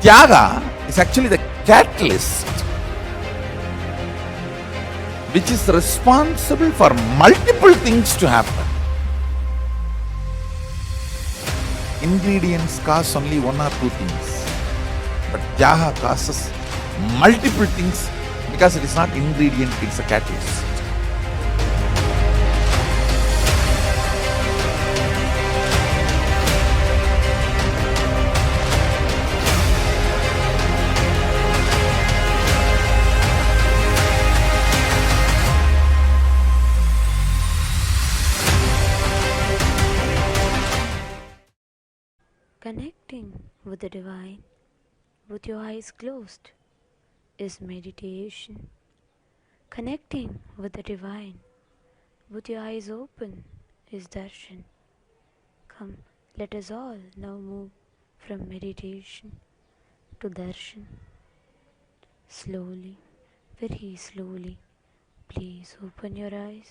Tyaga is actually the catalyst which is responsible for multiple things to happen. Ingredients cause only one or two things, but Tyaga causes multiple things because it is not ingredient, it's a catalyst. Connecting with the divine with your eyes closed is meditation. Connecting with the divine with your eyes open is darshan. Come, let us all now move from meditation to darshan. Slowly, very slowly, please open your eyes.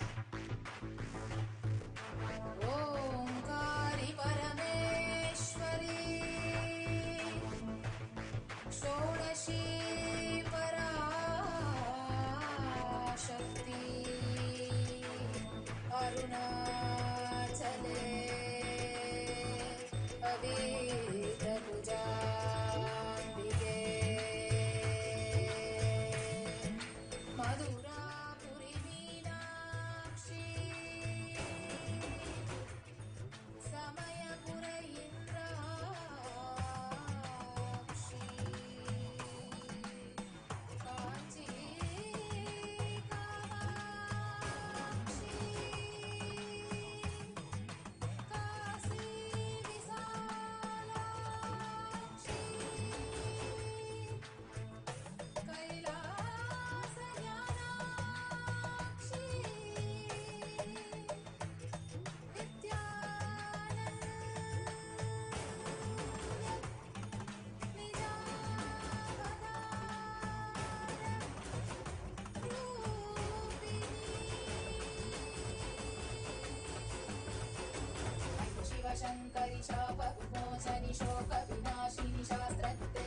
शंकरि शाप विमोचनि शोक विनाशिनि शास्त्रते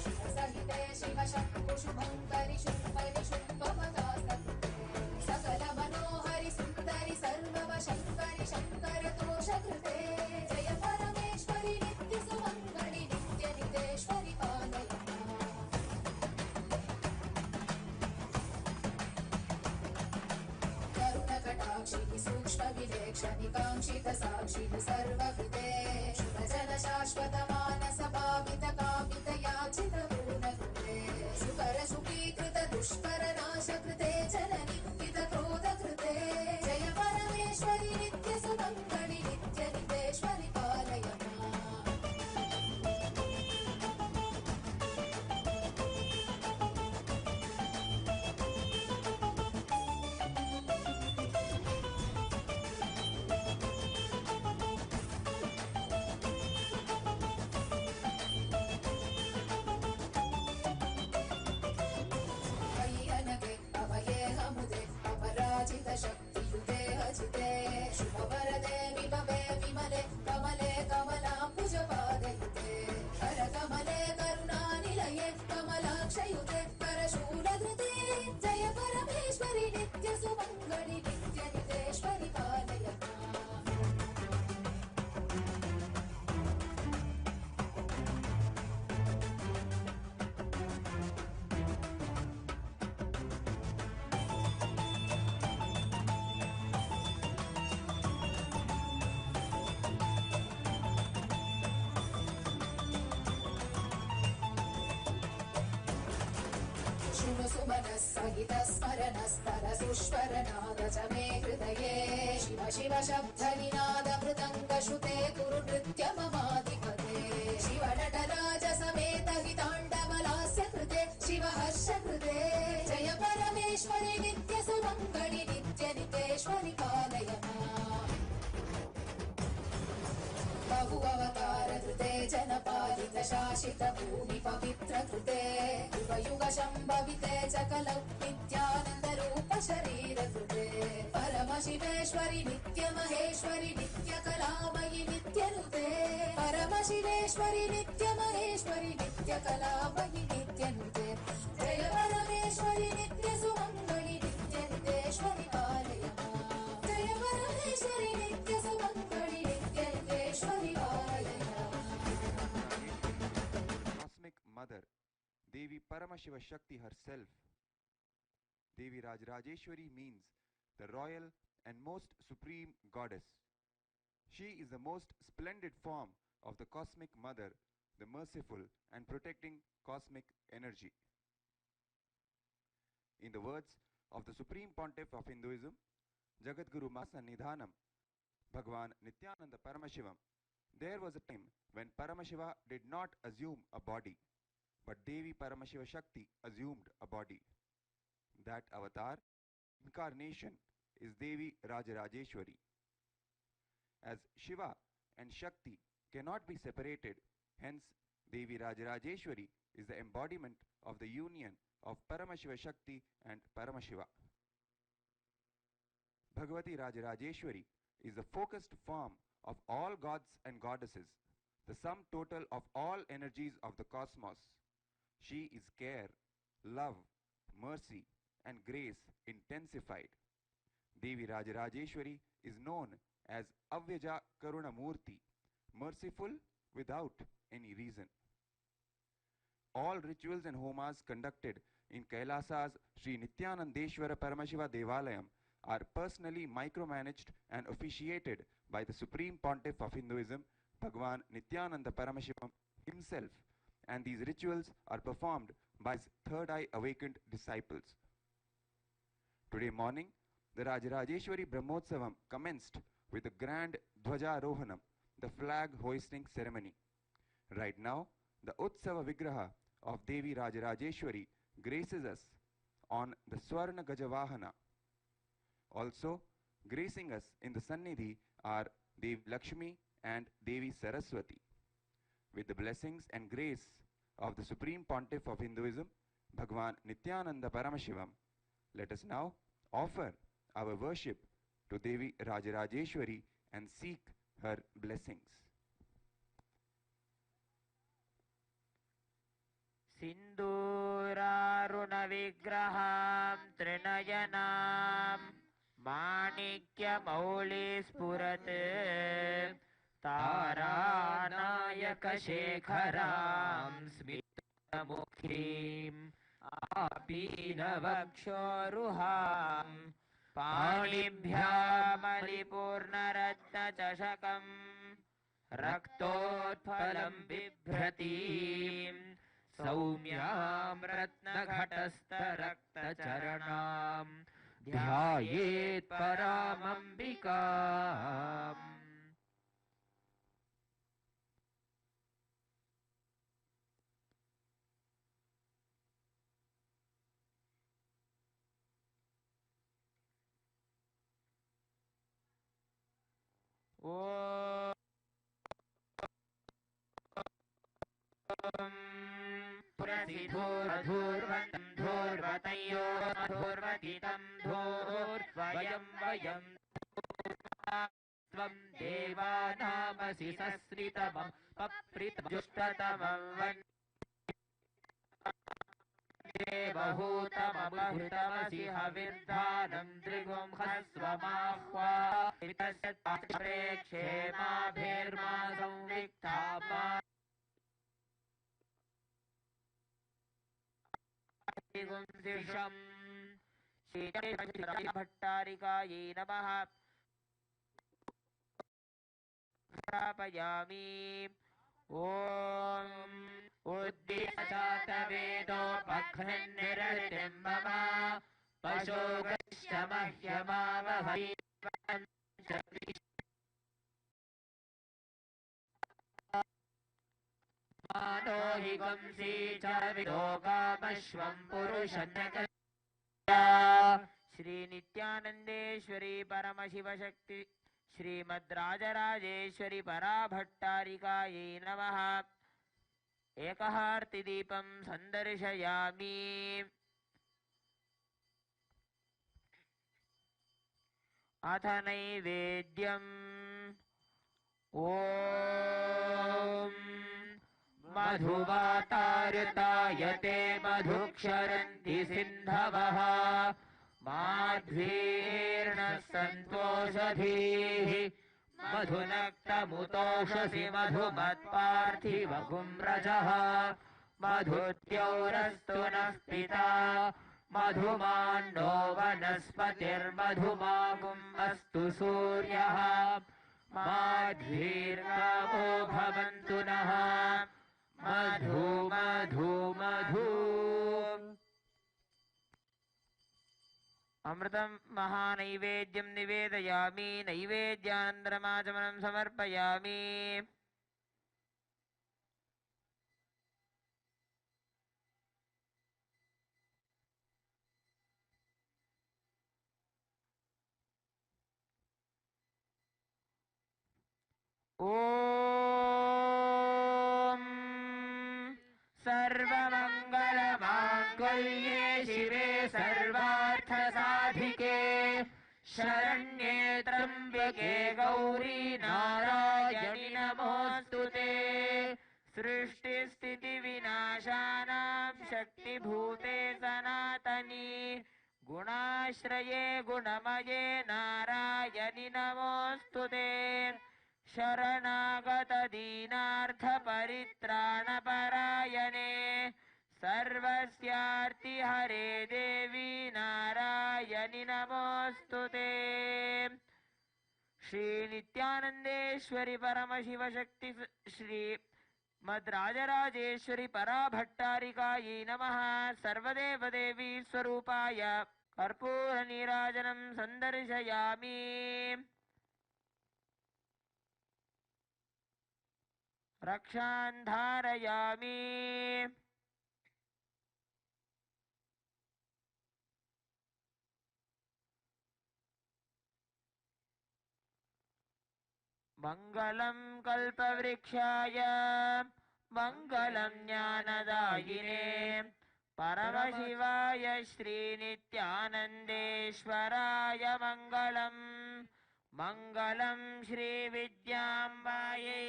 शिव सहिते शिव शंभु शुभंकरि शुंभरि शुंभमदास्तते सकल मनोहरि सुंदरि सर्वव शंकरि शंकर तोषकृते जय परमेश्वरि नित्य सुमंगलि नित्य नितेश्वरि पालय करुणकटाक्षि सूक्ष्म विवेक्षणि कांक्षित साक्षि सर्वकृते शुभजन शाश्वत मानस भावित कामित याचित पूर्णकृते सुकर सुखीकृत दुष्कर नाश कृते जननि मुदित क्रोध कृते जय परमेश्वरि नित्य सुमंगलि नित्य नितेश्वरि पालय शक्तियुते हजिते शुभवरदे विभवे विमले कमले कमलाम्बुज पादयुते करकमले करुणानिलये कमलाक्षयुते करशूलधृते जय परमेश्वरि नित्य सुमंगलि नित्य नितेश्वरि पालय सहितस्मरणस्तर सुष्वरनाद च मे हृदये शिव शिव शब्दनिनाद मृदङ्गश्रुते कुरु नृत्य ममाधिपते शिव नटराज समेत हिताण्डवलास्य कृते शिव हर्ष कृते जय परमेश्वरि नित्य सुमङ्गलि नित्य नितेश्वरि पालय बहु अवतार धृते जनपालित भाषित भूमि पवित्र कृते युग युग शम्भविते च कलौ नित्यानन्द रूप शरीर कृते परमशिवेश्वरि नित्य महेश्वरि नित्य कलामयि नित्यनुते परमशिवेश्वरि नित्य महेश्वरि नित्य कलामयि नित्यनुते जय परमेश्वरि नित्य सुमङ्गलि नित्य नितेश्वरि पालय माम् जय परमेश्वरि नित्य सुमङ्गलि नित्य नितेश्वरि पालय Cosmic Mother, Devi Paramashiva Shakti herself. Devi Rajrajeshwari means the royal and most supreme goddess. She is the most splendid form of the Cosmic Mother, the merciful and protecting cosmic energy. In the words of the Supreme Pontiff of Hinduism, Jagadguru Masa Nidhanam, Bhagwan Nithyananda Paramashivam, there was a time when Paramashiva did not assume a body, but Devi Paramashiva Shakti assumed a body. That avatar, incarnation, is Devi Rajarajeshwari. As Shiva and Shakti cannot be separated, hence Devi Rajarajeshwari is the embodiment of the union of Paramashiva Shakti and Paramashiva. Bhagavati Rajarajeshwari is the focused form of all gods and goddesses, the sum total of all energies of the cosmos. She is care, love, mercy, and grace intensified. Devi Rajarajeshwari is known as Avyaja Karuna Murti, merciful without any reason. All rituals and homas conducted in Kailasa's Sri Nithyanandeshwara Paramashiva Devalayam are personally micromanaged and officiated by the Supreme Pontiff of Hinduism, Bhagwan Nithyananda Paramashivam himself, and these rituals are performed by his third eye awakened disciples. Today morning, the Rajarajeshwari Brahmotsavam commenced with the grand Dhwaja Rohanam, the flag hoisting ceremony. Right now, the Utsava Vigraha of Devi Rajarajeshwari graces us on the Swarna Gajavahana. Also, gracing us in the Sannidhi are Devi Lakshmi and Devi Saraswati. With the blessings and grace of the Supreme Pontiff of Hinduism, Bhagwan Nithyananda Paramashivam, let us now offer our worship to Devi Rajarajeshwari and seek her blessings. सिन्दूरारुणविग्रहां त्रिनयनां माणिक्यमौलिस्फुरत् तारानायकशेखरां स्मितमुखीम् आपीनवक्षोरुहां पाणिभ्यामलिपूर्णरत्नचषकं रक्तोत्फलं बिभ्रतीम् सौम्यां रत्नघटस्थरक्तचरणां ध्यायेत् परामम्बिकाम्. धूर्वतं धूर्वतयो धूर्वतितं धूर्वयं वयं त्वं देवानामसि सस्रितमं पप्रितजुष्टतमं वन्दे बहुतममृतमसि हविर्धानं त्रिगुंहस्वमाह्वातस्य प्रेक्षे माभिर्मा संविक्ता भट्टारिकायै नमः. स्थापयामि. ॐ उद्दीपजातवेदोपघ्नन्निरतिं मम पशोगश्च मह्यमावहै मानो हि वंशी च विदोकामश्वं पुरुषन्नक. श्री नित्यानंदेश्वरी परमशिव शक्ति श्रीमद्राजराजेश्वरी पराभट्टारिकायै नमः. एकहार्तिदीपं सन्दर्शयामि। अथ नैवेद्यम् ॐ मधुवातारुतायते मधुक्षरन्ति सिन्धवः माध्वीर्नः सन्तोषधीः मधुनक्तमुतोषसि मधुमत्पार्थिवगुं रजः मधुद्यौरस्तु नः पिता मधुमान्नो वनस्पतिर्मधुमागुम् अस्तु सूर्यः माध्वीर्गावो भवन्तु नः मधु मधु मधु। अमृतं महानैवेद्यं निवेदयामि। नैवेद्यानन्तरमाचमनं समर्पयामि। ॐ सर्वमङ्गलमाङ्गल्ये शिवे सर्वार्थसाधिके शरण्ये त्र्यम्बके गौरी नारायणि नमोऽस्तुते। सृष्टिस्थितिविनाशानां शक्तिभूते सनातनी गुणाश्रये गुणमये नारायणि नमोऽस्तुते। शरणागतदीनार्थपरित्राणपरायणे सर्वस्यार्तिहरे देवी नारायणि नमोऽस्तुते। श्री नित्यानन्देश्वरि परमशिवशक्ति श्री मद्राजराजेश्वरि पराभट्टारिकायै नमः। सर्वदेवदेवी स्वरूपाय कर्पूरनीराजनं सन्दर्शयामि। रक्षान् धारयामि। मङ्गलं कल्पवृक्षाय मङ्गलं ज्ञानदायिने परमशिवाय श्रीनित्यानन्देश्वराय मङ्गलम्। मङ्गलं श्रीविद्याम्बायै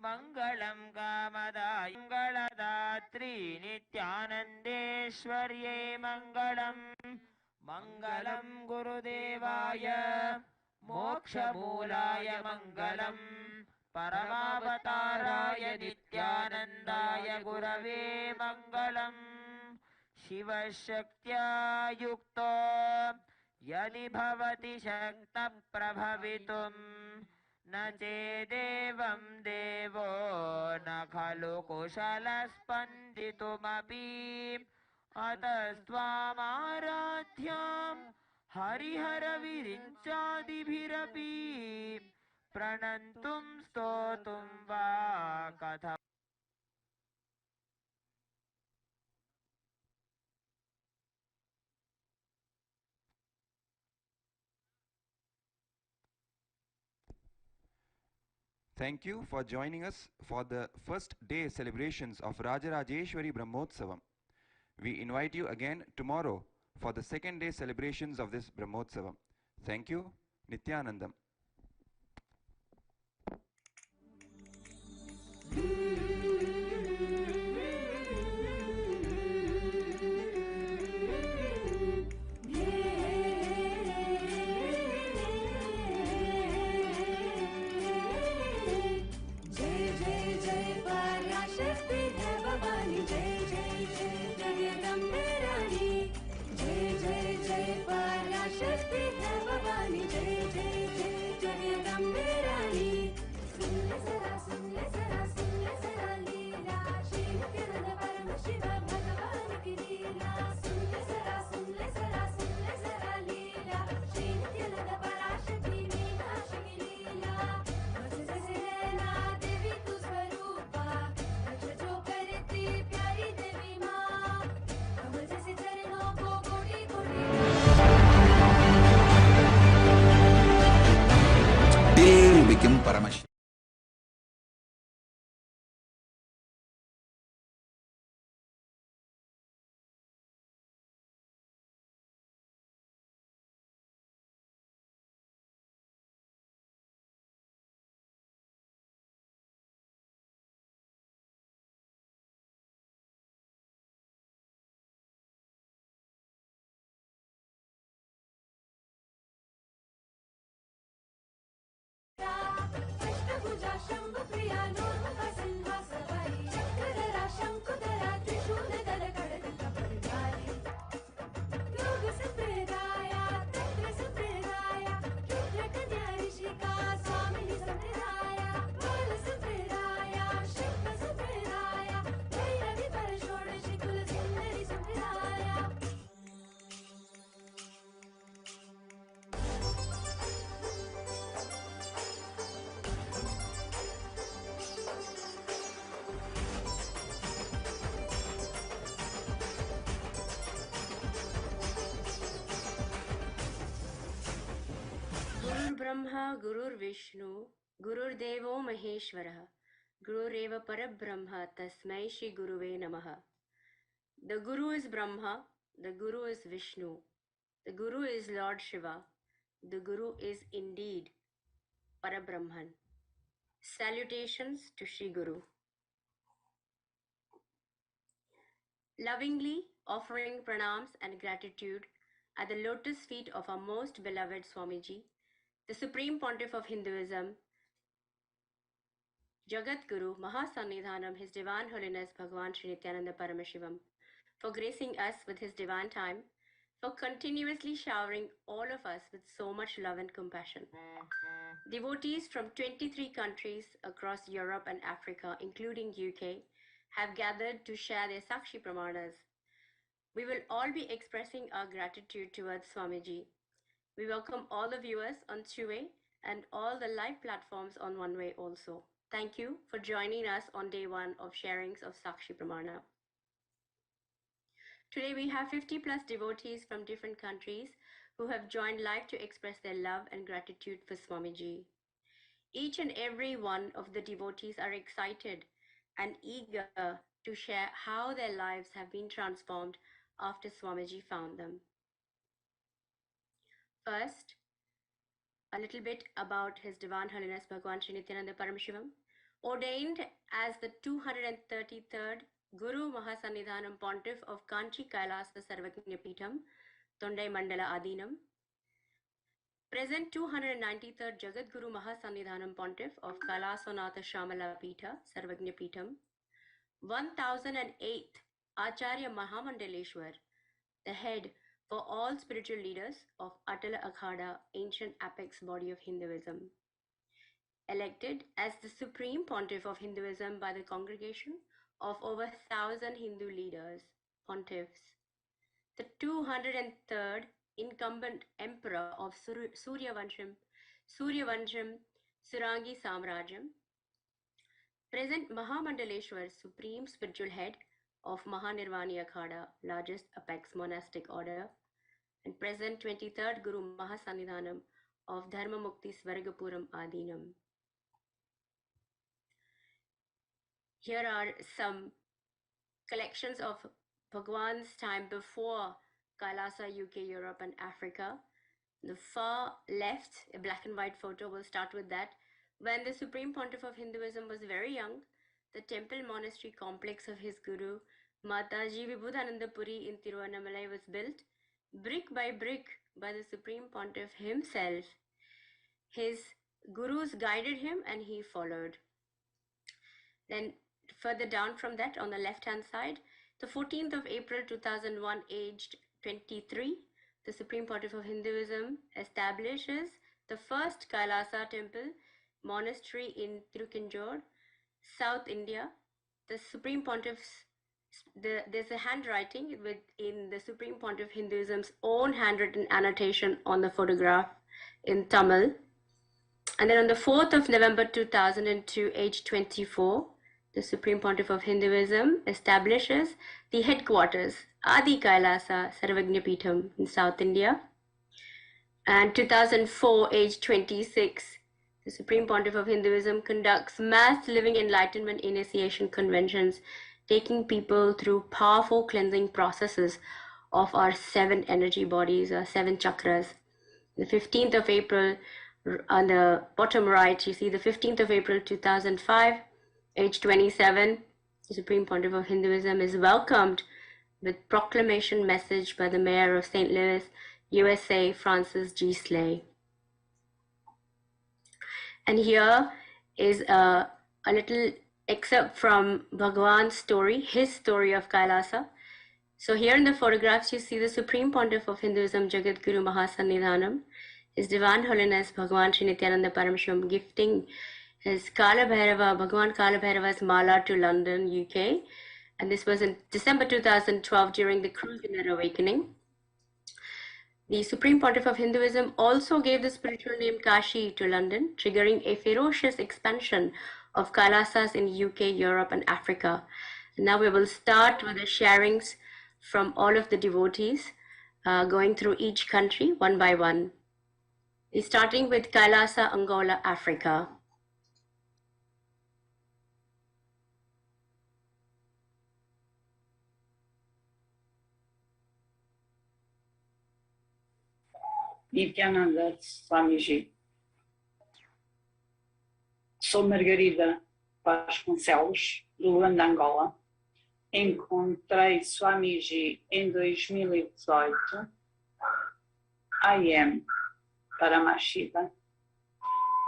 मङ्गलं कामदाय मङ्गलदात्री नित्यानन्देश्वर्यै मङ्गलम्। मङ्गलं गुरुदेवाय मोक्षमूलाय मङ्गलम्। परमावताराय नित्यानन्दाय गुरवे मङ्गलम्। शिवशक्त्या युक्तो यदि भवति शक्तप्रभवितुम् न चेदेवं देवो न खलु कुशलस्पन्दितुमपि। अतस्त्वामाराध्यां हरिहरविरिञ्चादिभिरपि प्रणन्तुं स्तोतुं वा कथम्। Thank you for joining us for the first day celebrations of Rajarajeshwari Brahmotsavam. We invite you again tomorrow for the second day celebrations of this Brahmotsavam. Thank you. Nithyanandam. Devi became Paramashiva. शम्भुप्रिया नोर्मुख सिंहासवाई चक्रधरा शङ्कुधरा त्रिशूलधर खड्गकपालधारी योग संप्रदाया तंत्र संप्रदाया रुद्रकन्या ऋषिका स्वामिनी संप्रदाया बाल संप्रदाया शक्ति संप्रदाया भैरवी परषोडशी कुल सुंदरी संप्रदाया गुरुर्ब्रह्मा गुरुर्विष्णु गुरुर्देवो महेश्वरः गुरुरेव परब्रह्म तस्मै श्री गुरुवे नमः. The Guru is Brahma, the Guru is Vishnu, the Guru is Lord Shiva, the Guru is indeed Parabrahman. Salutations to Shri Guru. Lovingly offering pranams and gratitude at the lotus feet of our most beloved Swamiji, the Supreme Pontiff of Hinduism, Jagat Guru Mahasannidhanam, His Divine Holiness Bhagavan Sri Nithyananda Paramashivam, for gracing us with His divine time, for continuously showering all of us with so much love and compassion. Devotees from 23 countries across Europe and Africa, including UK, have gathered to share their Sakshi Pramanas. We will all be expressing our gratitude towards Swamiji. We welcome all the viewers on two-way and all the live platforms on one-way also. Thank you for joining us on day one of sharings of Sakshi Pramana. Today we have 50 plus devotees from different countries who have joined live to express their love and gratitude for Swamiji. Each and every one of the devotees are excited and eager to share how their lives have been transformed after Swamiji found them. First, a little bit about His Divine Holiness Bhagavan Sri Nithyananda Paramashivam, ordained as the 233rd Guru Mahasannidhanam Pontiff of Kanchi Kailasa Sarvagnya Peetham, Tondai Mandala Adinam, present 293rd Jagat Guru Mahasannidhanam Pontiff of Kailasonatha Shamala Peetha, Sarvagnya Peetham, 1008th Acharya Mahamandaleshwar, the head for all spiritual leaders of Atala Akhada, ancient apex body of Hinduism, elected as the Supreme Pontiff of Hinduism by the congregation of over 1,000 Hindu leaders, pontiffs, the 203rd incumbent emperor of Suryavansham Surangi Samrajyam, present Mahamandaleshwar, supreme spiritual head of Mahanirvani Akhada, largest apex monastic order, and present 23rd Guru Mahasannidhanam of Dharma Mukti Svargapuram Adinam. Here are some collections of Bhagwan's time before Kailasa, UK, Europe, and Africa. The far left, a black and white photo, we'll start with that. When the Supreme Pontiff of Hinduism was very young, the temple monastery complex of his Guru, Mataji Vibhudanandapuri in Tiruvannamalai was built brick by brick by the Supreme Pontiff himself. His Gurus guided him and he followed. Then further down from that, on the left hand side, the 14th of April 2001, aged 23, the Supreme Pontiff of Hinduism establishes the first Kailasa temple monastery in Tirukanjor, South India. The Supreme Pontiff's, there's a handwriting in the Supreme Pontiff Hinduism's own handwritten annotation on the photograph in Tamil. And then on the 4th of November 2002, age 24, the Supreme Pontiff of Hinduism establishes the headquarters, Adi Kailasa Sarvagnya Peetham in South India. And 2004, age 26, the Supreme Pontiff of Hinduism conducts mass living enlightenment initiation conventions, taking people through powerful cleansing processes of our 7 energy bodies, our 7 chakras. The 15th of April, on the bottom right, you see the 15th of April 2005, age 27, the Supreme Pontiff of Hinduism is welcomed with proclamation message by the Mayor of St. Louis, USA, Francis G. Slay. And here is a little excerpt from Bhagwan's story, his story of Kailasa. So here in the photographs, you see the Supreme Pontiff of Hinduism, Jagat Guru Mahasannidhanam, His Divine Holiness Bhagwan Sri Nithyananda Paramashiva gifting his Kala Bhairava, Bhagwan Kala Bhairava's Mala to London, UK. And this was in December 2012 during the Cruise Inner Awakening. The Supreme Pontiff of Hinduism also gave the spiritual name Kashi to London, triggering a ferocious expansion of Kailasas in UK, Europe, and Africa. And now we will start with the sharings from all of the devotees, going through each country one by one. Starting with Kailasa, Angola, Africa. Nithyananda Swamiji. Sou Margarida Vasconcelos, do Luanda, Angola. Encontrei Swamiji em 2018. I am Paramashiva.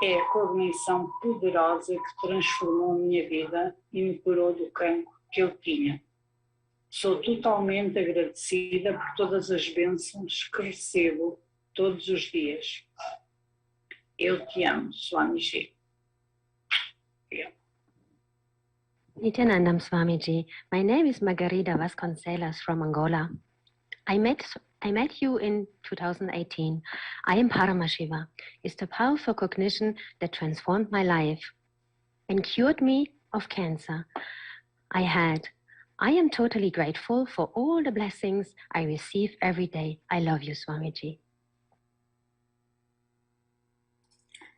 É a cognição poderosa que transformou a minha vida e me curou do cancro que eu tinha. Sou totalmente agradecida por todas as bênçãos que recebo todos os dias. Eu te amo, Swamiji. Nithyanandam Swamiji, my name is Margarida Vasconcelos from Angola. I met you in 2018. I am Paramashiva. It's the powerful cognition that transformed my life and cured me of cancer I had. I am totally grateful for all the blessings I receive every day. I love you, Swamiji.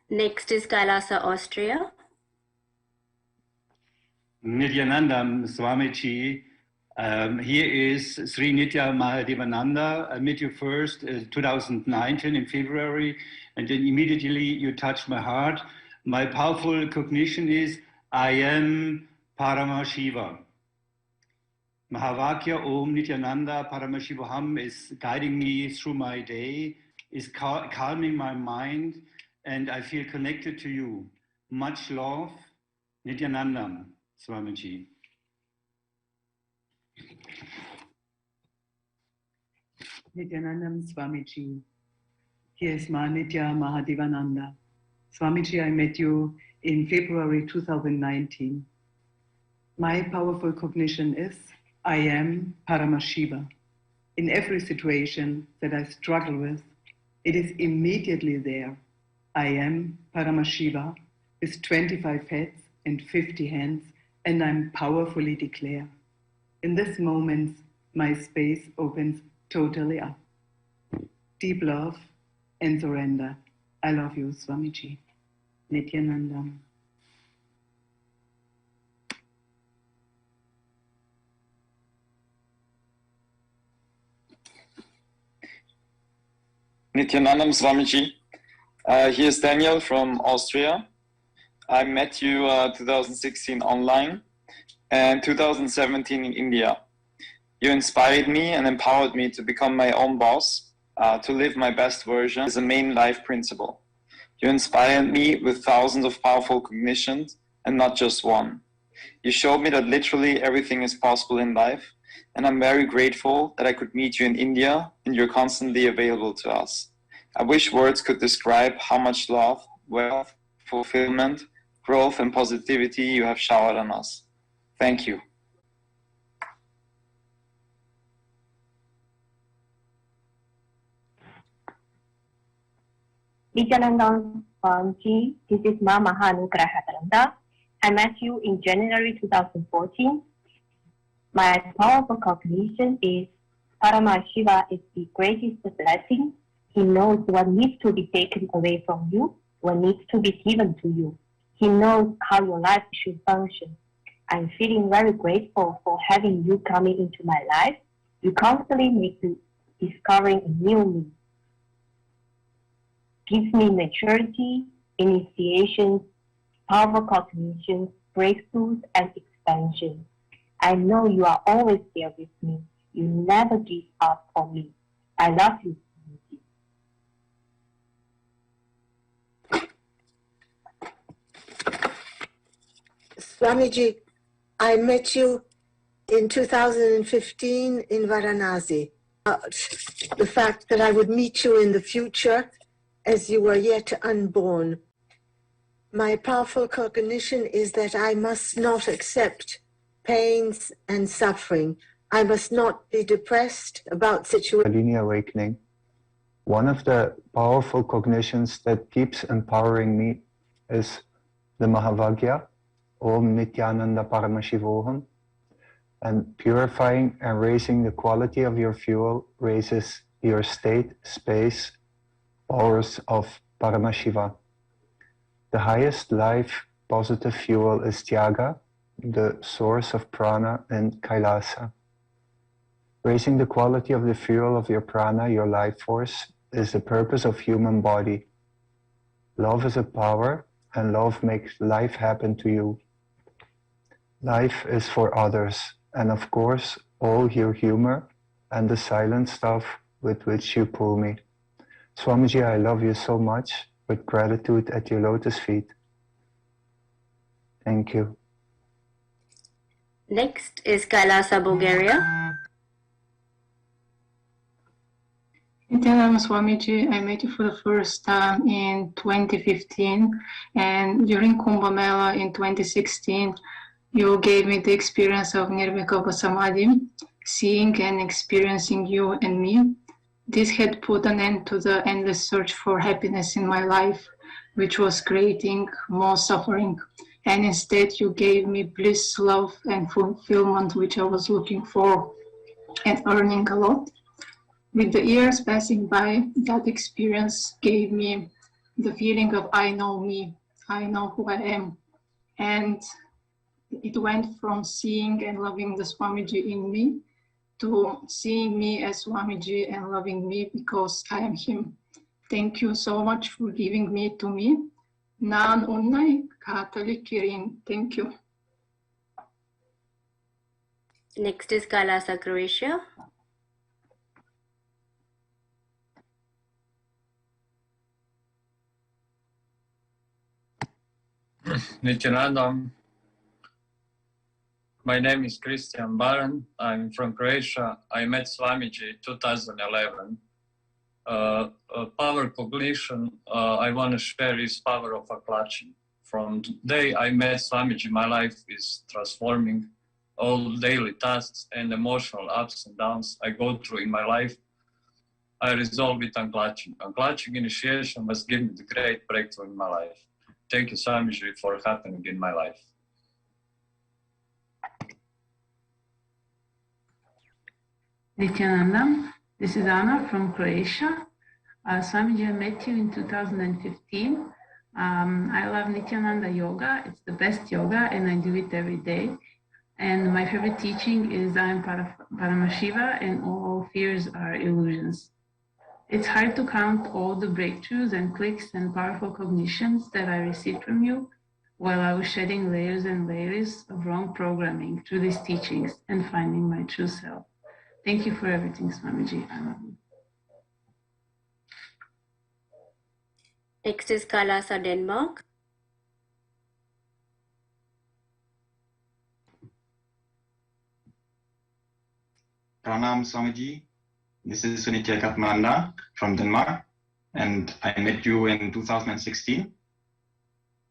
Next is Kailasa, Austria. Nithyanandam Swamiji. Here is Sri Nitya Mahadevananda. I met you first 2019 in February, and then immediately you touched my heart. My powerful cognition is I am Paramashiva. Mahavakya Om Nithyananda Paramashivaham is guiding me through my day, is calming my mind, and I feel connected to you. Much love, Nithyanandam Swamiji. Nithyanandam Swamiji. Here is Nitya Mahadevananda. Swamiji, I met you in February 2019. My powerful cognition is I am Paramashiva. In every situation that I struggle with, it is immediately there. I am Paramashiva with 25 heads and 50 hands, and I'm powerfully declare. In this moment, my space opens totally up. Deep love and surrender. I love you, Swamiji. Nithyanandam. Nithyanandam Swamiji. Here's Daniel from Austria. I met you 2016 online and 2017 in India. You inspired me and empowered me to become my own boss, to live my best version as a main life principle. You inspired me with thousands of powerful cognitions and not just one. You showed me that literally everything is possible in life, and I'm very grateful that I could meet you in India and you're constantly available to us. I wish words could describe how much love, wealth, fulfillment, growth, and positivity you have showered on us. Thank you. Nithyanandam Swamiji, this is Ma Mahanugrahataranda. I met you in January 2014. My powerful cognition is Paramashiva is the greatest blessing. He knows what needs to be taken away from you, what needs to be given to you. He knows how your life should function. I'm feeling very grateful for having you coming into my life. You constantly make me discovering a new me. Gives me maturity, initiations, powerful cognition, breakthroughs, and expansion. I know you are always there with me. You never give up for me. I love you. Swamiji, I met you in 2015 in Varanasi. The fact that I would meet you in the future as you were yet unborn. My powerful cognition is that I must not accept pains and suffering. I must not be depressed about situations. Kundalini awakening. One of the powerful cognitions that keeps empowering me is the Mahavagya, Om Nithyananda Paramashivoham. And purifying and raising the quality of your fuel raises your state, space, powers of Paramashiva. The highest life positive fuel is Tyaga, the source of prana in Kailasa. Raising the quality of the fuel of your prana, your life force, is the purpose of human body. Love is a power, and love makes life happen to you. Life is for others, and of course, all your humor and the silent stuff with which you pull me. Swamiji, I love you so much, with gratitude at your lotus feet. Thank you. Next is Kailasa, Bulgaria. Nithyananda Swamiji, I met you for the first time in 2015, and during Kumbh Mela in 2016, you gave me the experience of Nirvikalpa Samadhi, seeing and experiencing you and me. This had put an end to the endless search for happiness in my life, which was creating more suffering. And instead, you gave me bliss, love, and fulfillment, which I was looking for and earning a lot. With the years passing by, that experience gave me the feeling of I know me, I know who I am. And it went from seeing and loving the Swamiji in me to seeing me as Swamiji and loving me because I am him. Thank you so much for giving me to me. Nan unnai katali kirin. Thank you. Next is Kailasa, Croatia. Nithyananda. My name is Christian Baran. I'm from Croatia. I met Swamiji 2011. Power cognition, I want to share is power of a clutching. From the day I met Swamiji, my life is transforming. All daily tasks and emotional ups and downs I go through in my life, I resolve it on clutching. Unclutching initiation must give me the great breakthrough in my life. Thank you, Swamiji, for happening in my life. Nithyananda, this is Anna from Croatia. Swamiji, I met you in 2015. I love Nithyananda yoga. It's the best yoga and I do it every day. And my favorite teaching is I am Paramashiva and all fears are illusions. It's hard to count all the breakthroughs and clicks and powerful cognitions that I received from you while I was shedding layers and layers of wrong programming through these teachings and finding my true self. Thank you for everything, Swamiji. I love you. Next is Kailasa, Denmark. Pranam Swamiji. This is Sunitya Katmanda from Denmark, and I met you in 2016.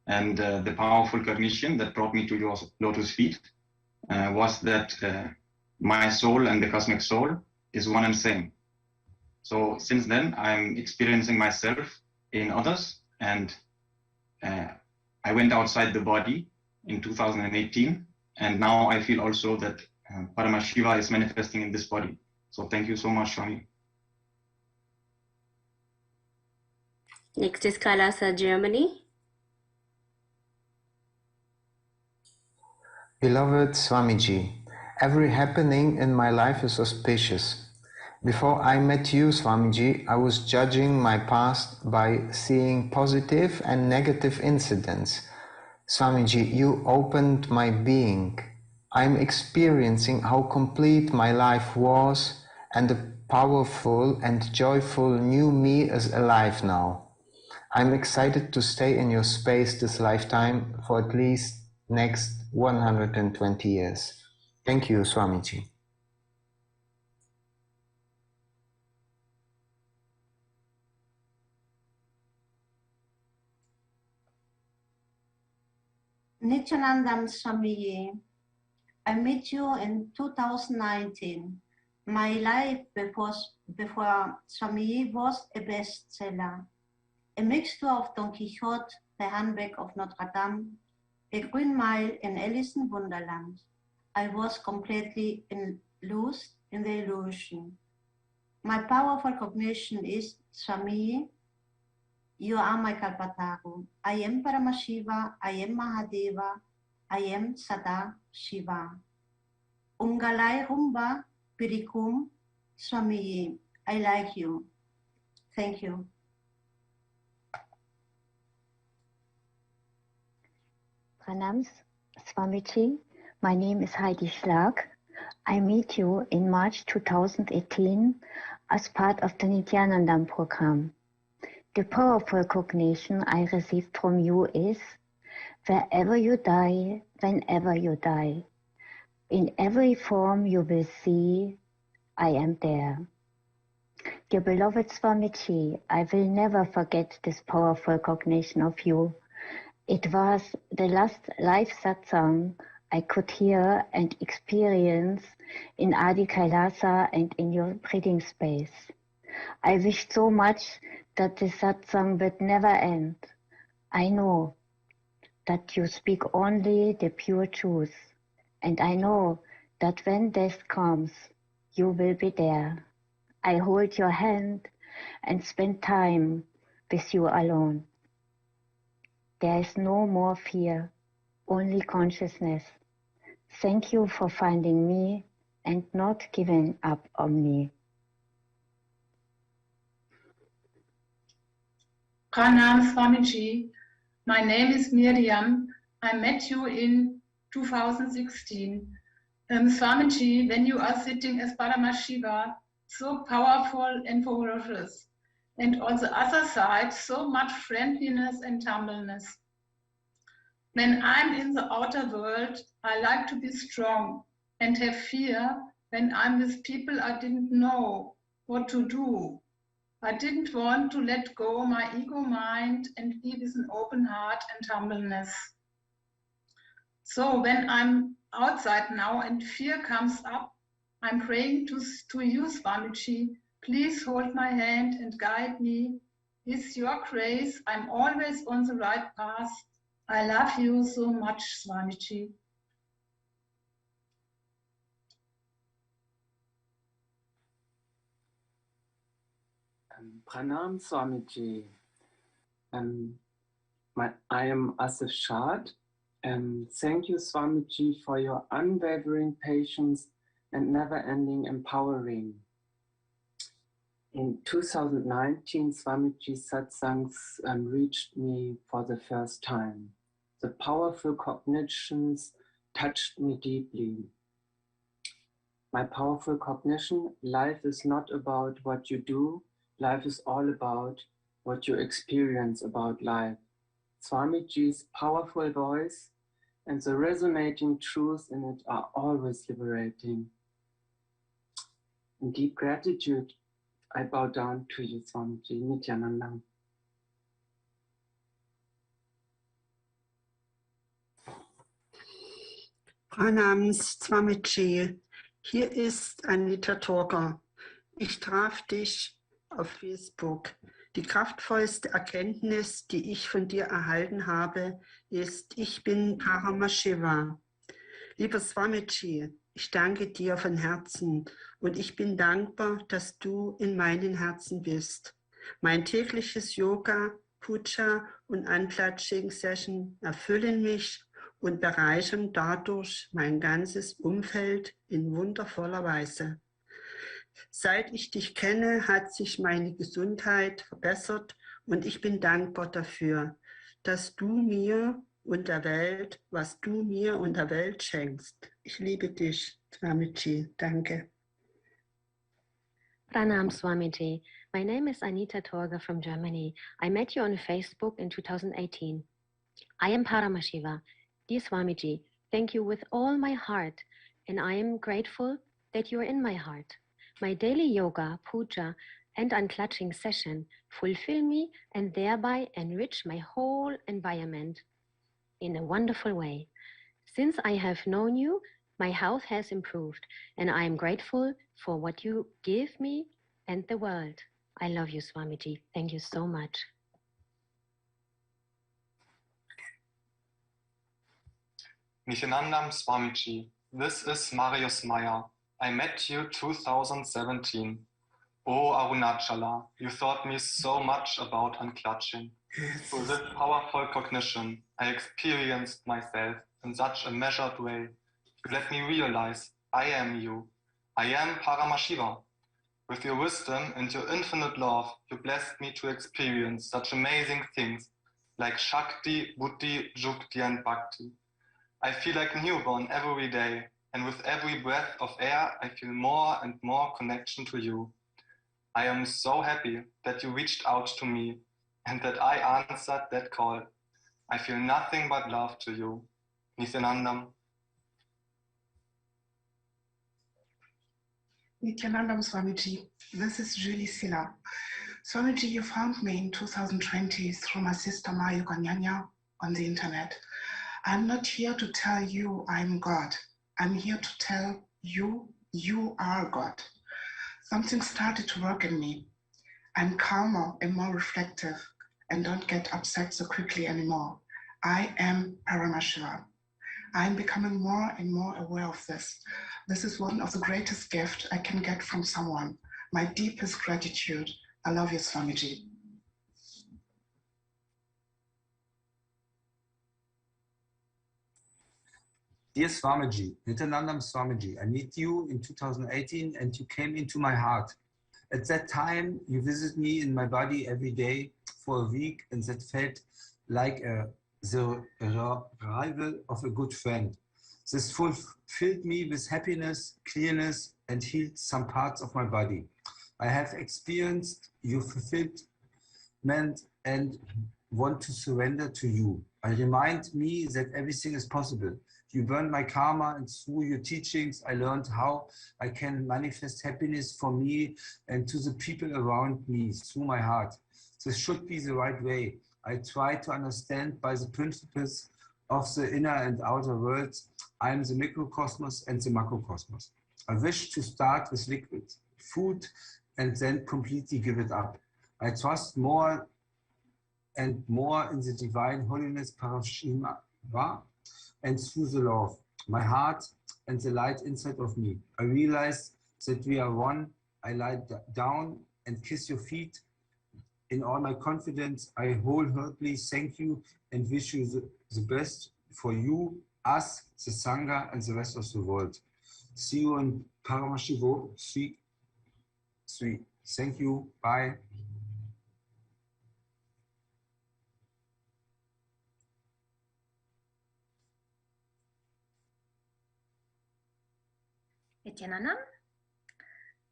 And the powerful cognition that brought me to your lotus feet was that my soul and the cosmic soul is one and same. So since then, I'm experiencing myself in others, and I went outside the body in 2018, and now I feel also that Paramashiva is manifesting in this body. So thank you so much, Swami. Next is Kailasa, Germany. Beloved Swamiji, every happening in my life is auspicious. Before I met you, Swamiji, I was judging my past by seeing positive and negative incidents. Swamiji, you opened my being. I'm experiencing how complete my life was, and the powerful and joyful new me is alive now. I'm excited to stay in your space this lifetime for at least next 120 years. Thank you, Swamiji. Nithyananda Swami, I met you in 2019. My life before Swami was a bestseller. A mixture of Don Quixote, The Hunchback of Notre Dame, A Green Mile in Alice in Wonderland. I was completely lost in the illusion. My powerful cognition is, Swami, you are my Kalpataru. I am Paramashiva, I am Mahadeva, I am Sada Shiva. Ungalai Rumba Pirikum Swami, I like you. Thank you. Pranams, Swamiji. My name is Heidi Schlag. I met you in March 2018 as part of the Nithyananda program. The powerful cognition I received from you is, wherever you die, whenever you die, in every form you will see, I am there. Dear beloved Swamiji, I will never forget this powerful cognition of you. It was the last live satsang I could hear and experience in Adi Kailasa and in your breathing space. I wished so much that the satsang would never end. I know that you speak only the pure truth, and I know that when death comes, you will be there. I hold your hand and spend time with you alone. There is no more fear, only consciousness. Thank you for finding me and not giving up on me. Pranam Swamiji, my name is Miriam. I met you in 2016. Swamiji, when you are sitting as Paramashiva, so powerful and ferocious, and on the other side, so much friendliness and humbleness. When I'm in the outer world, I like to be strong and have fear when I'm with people I didn't know what to do. I didn't want to let go my ego mind and be with an open heart and humbleness. So when I'm outside now and fear comes up, I'm praying to you, Swamiji. Please hold my hand and guide me. With your grace, I'm always on the right path. I love you so much, Swamiji. Pranam Swamiji. I am Asif Shad, and thank you, Swamiji, for your unwavering patience and never-ending empowering. In 2019, Swamiji satsangs reached me for the first time. The powerful cognitions touched me deeply. My powerful cognition, life is not about what you do, life is all about what you experience about life. Swamiji's powerful voice and the resonating truth in it are always liberating. In deep gratitude, I bow down to you, Swamiji. Nithyananda. Pranam Swamiji, hier ist Anita Torger. Ich traf dich auf Facebook. Die kraftvollste Erkenntnis, die ich von dir erhalten habe, ist, ich bin Paramashiva. Lieber Swamiji, ich danke dir von Herzen und ich bin dankbar, dass du in meinem Herzen bist. Mein tägliches Yoga, Puja und Unclutching-Session erfüllen mich und bereichern dadurch mein ganzes Umfeld in wundervoller Weise. Seit ich dich kenne, hat sich meine Gesundheit verbessert und ich bin dankbar dafür, dass du mir und der Welt, was du mir und der Welt schenkst. Ich liebe dich, Swamiji. Danke. Pranam Swamiji. My name is Anita Torger from Germany. I met you on Facebook in 2018. I am Paramashiva. Dear Swamiji, thank you with all my heart, and I am grateful that you are in my heart. My daily yoga, puja, and unclutching session fulfill me and thereby enrich my whole environment in a wonderful way. Since I have known you, my health has improved, and I am grateful for what you give me and the world. I love you, Swamiji. Thank you so much. Nithyananda Swamiji, this is Marius Meyer. I met you 2017. Oh Arunachala, you taught me so much about unclutching. Through this powerful cognition, I experienced myself in such a measured way. You let me realize I am you. I am Paramashiva. With your wisdom and your infinite love, you blessed me to experience such amazing things like Shakti, Buddhi, Jukti, and Bhakti. I feel like newborn every day, and with every breath of air, I feel more and more connection to you. I am so happy that you reached out to me and that I answered that call. I feel nothing but love to you. Nithyanandam. Nithyanandam Swamiji, this is Julie Silla. Swamiji, you found me in 2020 through my sister Maya Ganyanya on the internet. I'm not here to tell you I'm God. I'm here to tell you, you are God. Something started to work in me. I'm calmer and more reflective and don't get upset so quickly anymore. I am Paramashiva. I'm becoming more and more aware of this. This is one of the greatest gifts I can get from someone. My deepest gratitude. I love you, Swamiji. Dear Swamiji, Nithyanandam Swamiji, I met you in 2018 and you came into my heart. At that time, you visited me in my body every day for a week, and that felt like the arrival of a good friend. This fulfilled me with happiness, clearness, and healed some parts of my body. I have experienced your fulfillment and want to surrender to you. I remind me that everything is possible. You burned my karma, and through your teachings, I learned how I can manifest happiness for me and to the people around me through my heart. This should be the right way. I try to understand by the principles of the inner and outer worlds. I am the microcosmos and the macrocosmos. I wish to start with liquid food and then completely give it up. I trust more and more in the divine holiness Paramashiva and through the love, my heart and the light inside of me. I realize that we are one. I lie down and kiss your feet. In all my confidence, I wholeheartedly thank you and wish you the best for you, us, the Sangha, and the rest of the world. See you in Paramashiva. Sweet. Thank you. Bye. Nithyananda.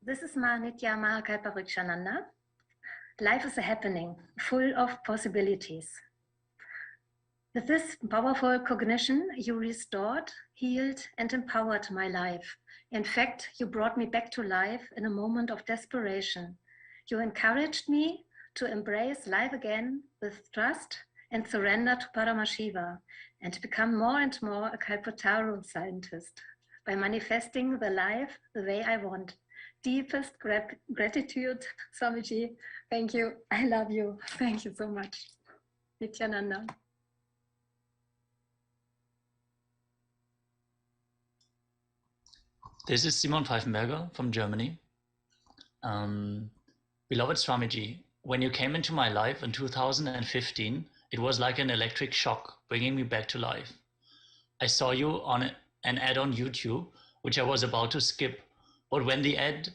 This is Nitya Mahakal Parikshananda. Life is a happening, full of possibilities. With this powerful cognition, you restored, healed, and empowered my life. In fact, you brought me back to life in a moment of desperation. You encouraged me to embrace life again with trust and surrender to Paramashiva and become more and more a Kalpataru scientist by manifesting the life the way I want. Deepest gratitude, Swamiji. Thank you. I love you. Thank you so much. Nithyananda. This is Simon Pfeifenberger from Germany. Beloved Swamiji, when you came into my life in 2015, it was like an electric shock, bringing me back to life. I saw you on an ad on YouTube, which I was about to skip, but when the ad,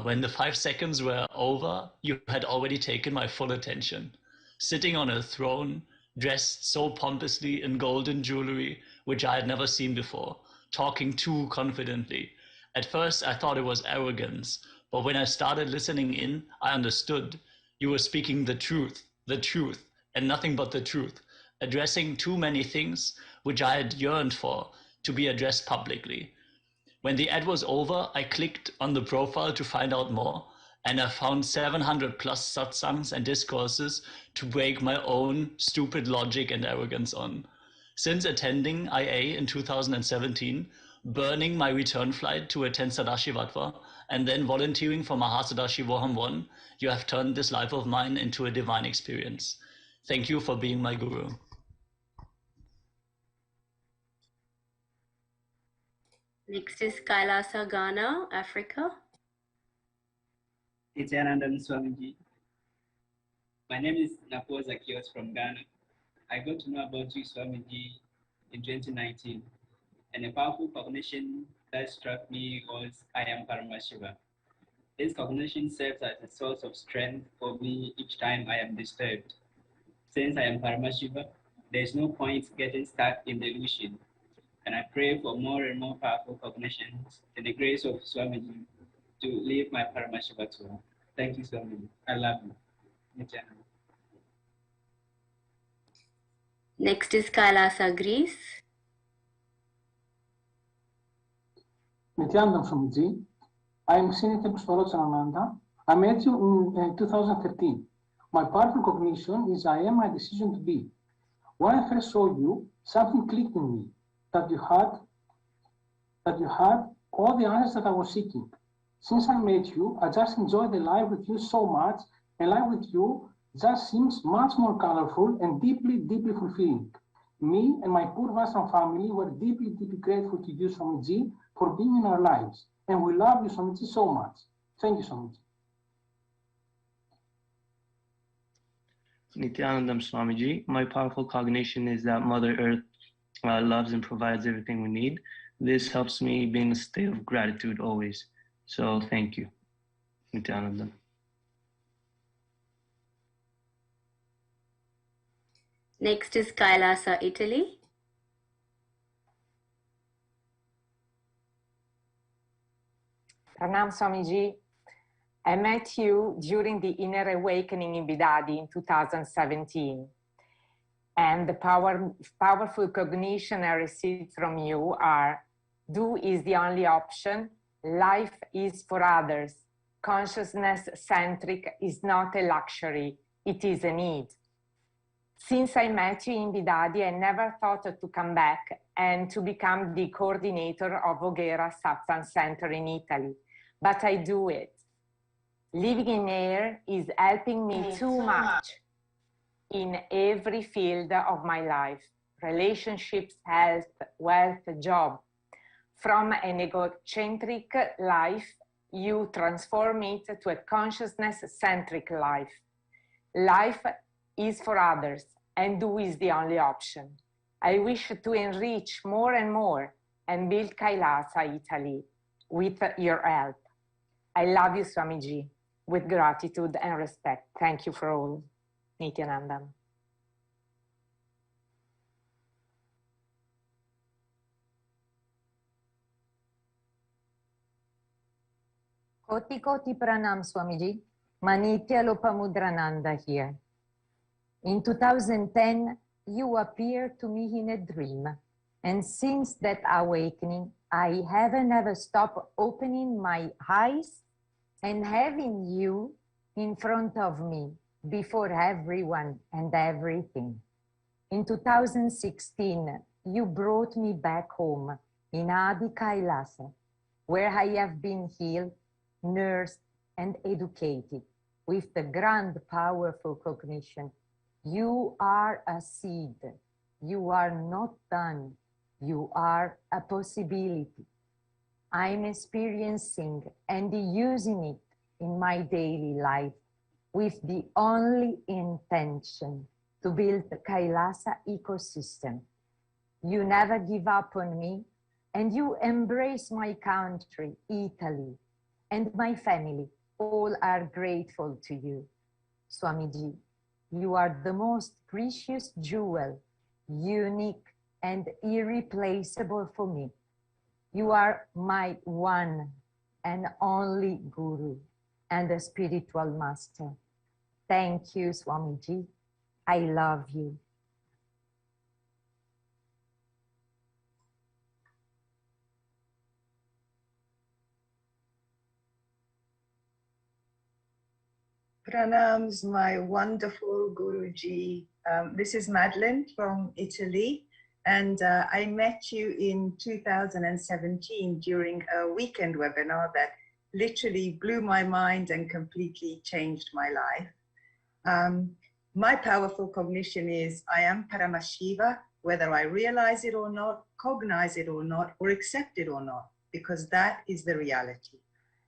when the 5 seconds were over, you had already taken my full attention. Sitting on a throne, dressed so pompously in golden jewelry, which I had never seen before, talking too confidently. At first, I thought it was arrogance, but when I started listening in, I understood. You were speaking the truth, and nothing but the truth, addressing too many things which I had yearned for, to be addressed publicly. When the ad was over, I clicked on the profile to find out more, and I found 700 plus satsangs and discourses to break my own stupid logic and arrogance on. Since attending IA in 2017, burning my return flight to attend Sadashivatva, and then volunteering for Mahasadashivoham 1, you have turned this life of mine into a divine experience. Thank you for being my guru. Next is Kailasa, Ghana, Africa. Nithyananda Swamiji. My name is Napo Zakios from Ghana. I got to know about you, Swamiji, in 2019, and a powerful cognition that struck me was I am Paramashiva. This cognition serves as a source of strength for me each time I am disturbed. Since I am Paramashiva, there is no point getting stuck in delusion, and I pray for more and more powerful cognitions and the grace of Swamiji to live my Paramashiva tour. Thank you, Swamiji. I love you. Nithyananda. Next is Kailasa, Greece. Nithyananda Swamiji. I am Senator Nithyananda. I met you in 2013. My powerful cognition is I am my decision to be. When I first saw you, something clicked in me that you had all the answers that I was seeking. Since I met you, I just enjoy the life with you so much, and life with you just seems much more colorful and deeply, deeply fulfilling. Me and my poor Vasan family were deeply, deeply grateful to you, Swamiji, for being in our lives. And we love you, Swamiji, so much. Thank you, Swamiji. Nithyanandam Swamiji, my powerful cognition is that Mother Earth loves and provides everything we need. This helps me be in a state of gratitude always. So thank you, Nithyanandam. Next is Kailasa, Italy. Pranam Swamiji. I met you during the Inner Awakening in Bidadi in 2017. And the powerful cognition I received from you are, do is the only option, life is for others, consciousness-centric is not a luxury, it is a need. Since I met you in Bidadi, I never thought to come back and to become the coordinator of Voghera Satsang Center in Italy, but I do it. Living in air is helping me too much in every field of my life, relationships, health, wealth, job. From an egocentric life, you transform it to a consciousness-centric life. Life is for others, and do is the only option. I wish to enrich more and more and build Kailasa, Italy, with your help. I love you, Swamiji, with gratitude and respect. Thank you for all. Nithyananda. Koti Koti Pranam Swamiji, Manitya Lopamudrananda here. In 2010, you appeared to me in a dream. And since that awakening, I haven't ever stopped opening my eyes and having you in front of me before everyone and everything. In 2016, you brought me back home in Adi Kailasa, where I have been healed, nursed, and educated with the grand, powerful cognition. You are a seed. You are not done. You are a possibility. I'm experiencing and using it in my daily life with the only intention to build the Kailasa ecosystem. You never give up on me, and you embrace my country, Italy, and my family. All are grateful to you. Swamiji, you are the most precious jewel, unique and irreplaceable for me. You are my one and only guru and a spiritual master. Thank you, Swamiji. I love you. Pranams, my wonderful Guruji. This is Madeline from Italy, and I met you in 2017 during a weekend webinar that literally blew my mind and completely changed my life. My powerful cognition is I am Paramashiva, whether I realize it or not, cognize it or not, or accept it or not, because that is the reality.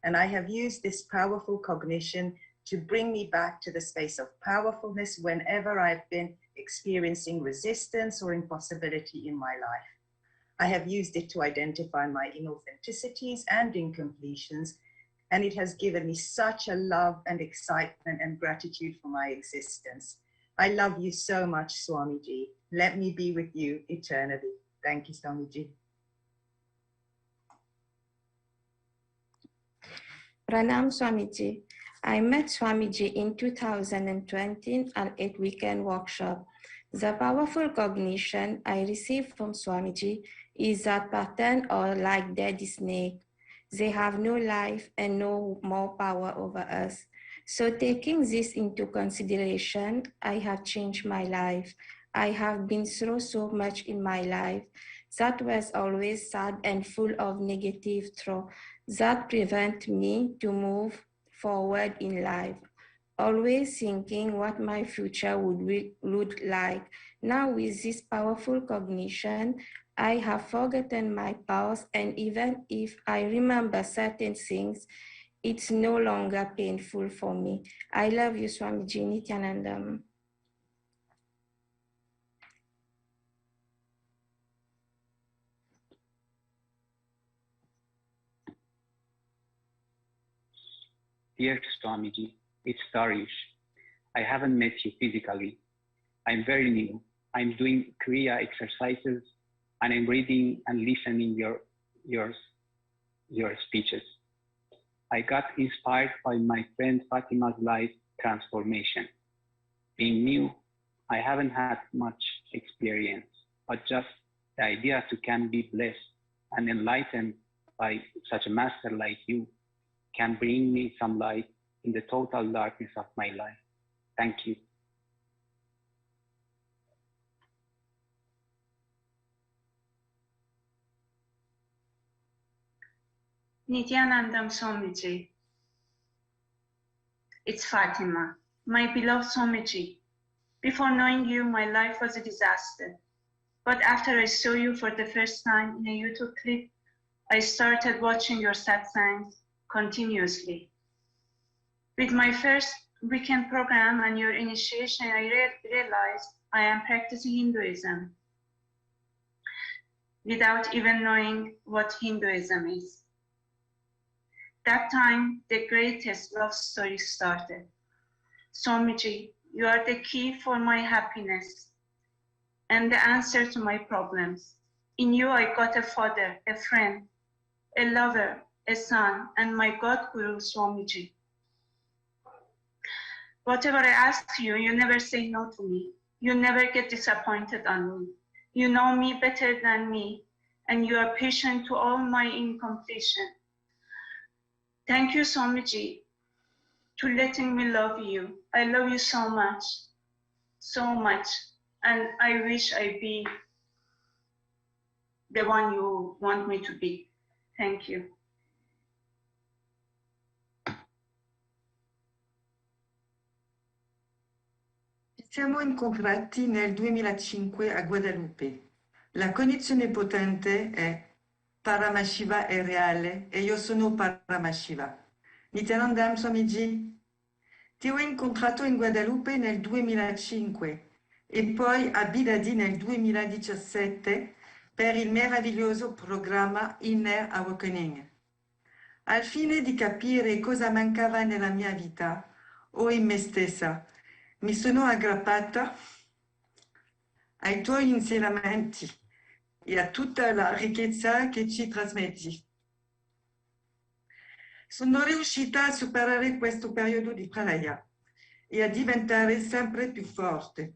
And I have used this powerful cognition to bring me back to the space of powerfulness whenever I've been experiencing resistance or impossibility in my life. I have used it to identify my inauthenticities and incompletions, and it has given me such a love and excitement and gratitude for my existence. I love you so much, Swamiji. Let me be with you eternally. Thank you, Swamiji. Pranam, Swamiji. I met Swamiji in 2020 at a weekend workshop. The powerful cognition I received from Swamiji is that patterns are like dead snakes. They have no life and no more power over us. So taking this into consideration, I have changed my life. I have been through so much in my life that was always sad and full of negative thoughts that prevent me to move forward in life, always thinking what my future would look like. Now with this powerful cognition, I have forgotten my past, and even if I remember certain things, it's no longer painful for me. I love you, Swamiji. Nithyananda. Dear Swamiji, it's Dariush. I haven't met you physically. I'm very new. I'm doing Kriya exercises, and I'm reading and listening your speeches. I got inspired by my friend Fatima's life transformation. Being new, I haven't had much experience, but just the idea to can be blessed and enlightened by such a master like you can bring me some light in the total darkness of my life. Thank you. Nithyanandam Swamiji. It's Fatima, my beloved Swamiji. Before knowing you, my life was a disaster. But after I saw you for the first time in a YouTube clip, I started watching your satsangs continuously. With my first weekend program and your initiation, I realized I am practicing Hinduism without even knowing what Hinduism is. That time, the greatest love story started. Swamiji, you are the key for my happiness and the answer to my problems. In you, I got a father, a friend, a lover, a son, and my God Guru, Swamiji. Whatever I ask you, you never say no to me. You never get disappointed on me. You know me better than me, and you are patient to all my incompletion. Thank you, Swamiji, to letting me love you. I love you so much, and I wish I be the one you want me to be. Thank you. Ci siamo incontrati nel 2005 a Guadalupe. La connessione potente è Paramashiva è reale e io sono Paramashiva. Nithyananda Swamiji, ti ho incontrato in Guadalupe nel 2005 e poi a Bidadi nel 2017 per il meraviglioso programma Inner Awakening. Al fine di capire cosa mancava nella mia vita o in me stessa, mi sono aggrappata ai tuoi insegnamenti e a tutta la ricchezza che ci trasmetti. Sono riuscita a superare questo periodo di pralaya e a diventare sempre più forte.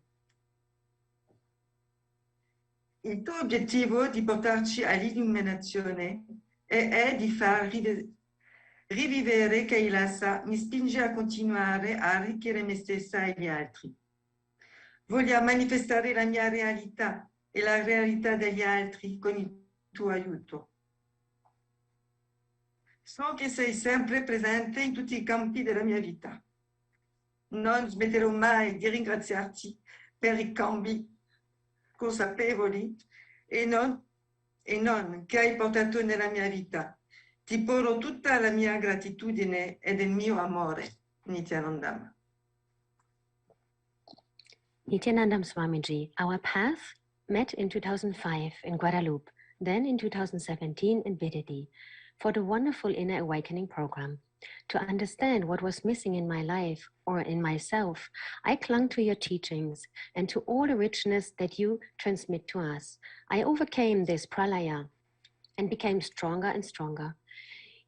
Il tuo obiettivo di portarci all'illuminazione è di far Rivivere Kailasa mi spinge a continuare a arricchire me stessa e gli altri. Voglio manifestare la mia realtà e la realtà degli altri con il tuo aiuto. So che sei sempre presente in tutti i campi della mia vita. Non smetterò mai di ringraziarti per i cambi consapevoli e non che hai portato nella mia vita. Ti porgo tutta la mia gratitudine ed il mio amore, Nithyananda. Nithyananda Swamiji, our path met in 2005 in Guadalupe, then in 2017 in Videdi, for the wonderful Inner Awakening program. To understand what was missing in my life or in myself, I clung to your teachings and to all the richness that you transmit to us. I overcame this pralaya and became stronger and stronger.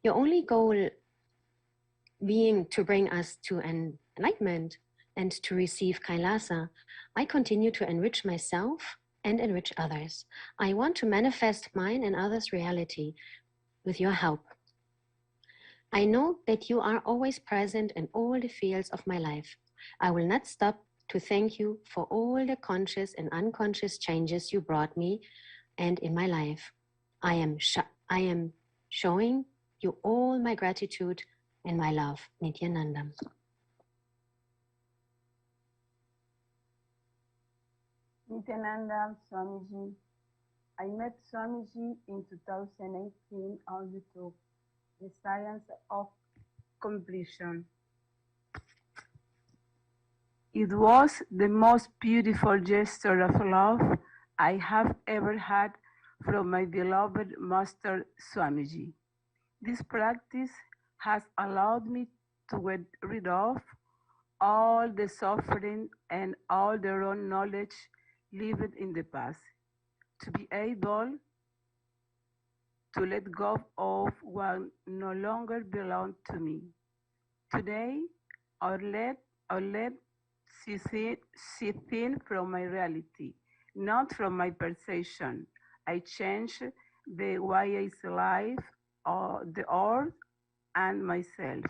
Your only goal being to bring us to enlightenment and to receive Kailasa, I continue to enrich myself and enrich others. I want to manifest mine and others' reality with your help. I know that you are always present in all the fields of my life. I will not stop to thank you for all the conscious and unconscious changes you brought me and in my life. I am showing you all my gratitude and my love. Nithyananda. Nithyananda Swamiji. I met Swamiji in 2018 on YouTube, The Science of Completion. It was the most beautiful gesture of love I have ever had from my beloved Master Swamiji. This practice has allowed me to get rid of all the suffering and all the wrong knowledge lived in the past, to be able to let go of what no longer belonged to me. Today, I'll let see things from my reality, not from my perception. I change the way I see life, or the earth, and myself.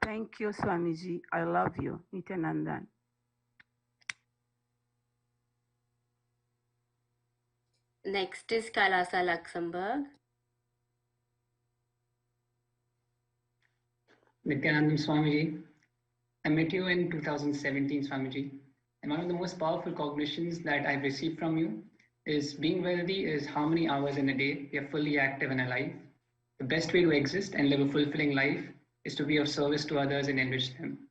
Thank you, Swamiji. I love you. Nithyananda. Next is Kailasa, Luxembourg. Nithyananda Swamiji, I met you in 2017, Swamiji, and one of the most powerful cognitions that I've received from you is being wealthy is how many hours in a day we are fully active and alive. The best way to exist and live a fulfilling life is to be of service to others and enrich them.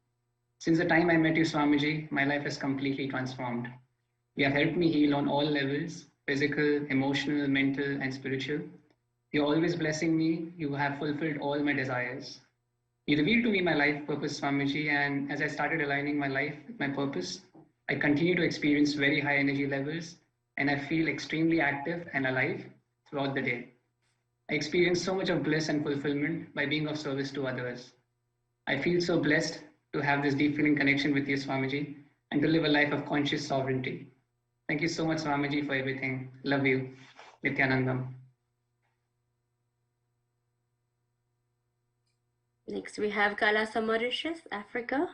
Since the time I met you, Swamiji, my life has completely transformed. You have helped me heal on all levels, physical, emotional, mental, and spiritual. You're always blessing me. You have fulfilled all my desires. You revealed to me my life purpose, Swamiji, and as I started aligning my life with my purpose, I continue to experience very high energy levels, and I feel extremely active and alive throughout the day. I experience so much of bliss and fulfillment by being of service to others. I feel so blessed to have this deep feeling connection with you, Swamiji, and to live a life of conscious sovereignty. Thank you so much, Swamiji, for everything. Love you. Nithyanandam. Next, we have Kailasa, Mauritius, Africa.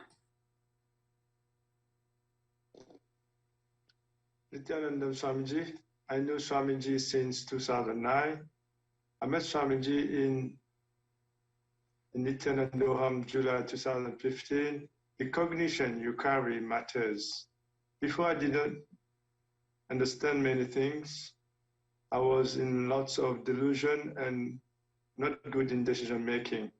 Nithyananda Swamiji. I know Swamiji since 2009. I met Swamiji in Nithyananda, July 2015. The cognition you carry matters. Before I didn't understand many things. I was in lots of delusion and not good in decision making.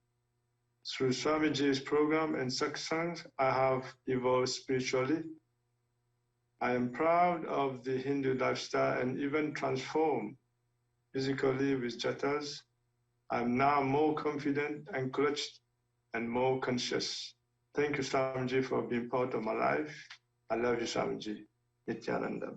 Through Swamiji's program and satsang, I have evolved spiritually. I am proud of the Hindu lifestyle and even transformed physically with jatas. I'm now more confident and clutched and more conscious. Thank you, Swamiji, for being part of my life. I love you, Swamiji. Nithyananda.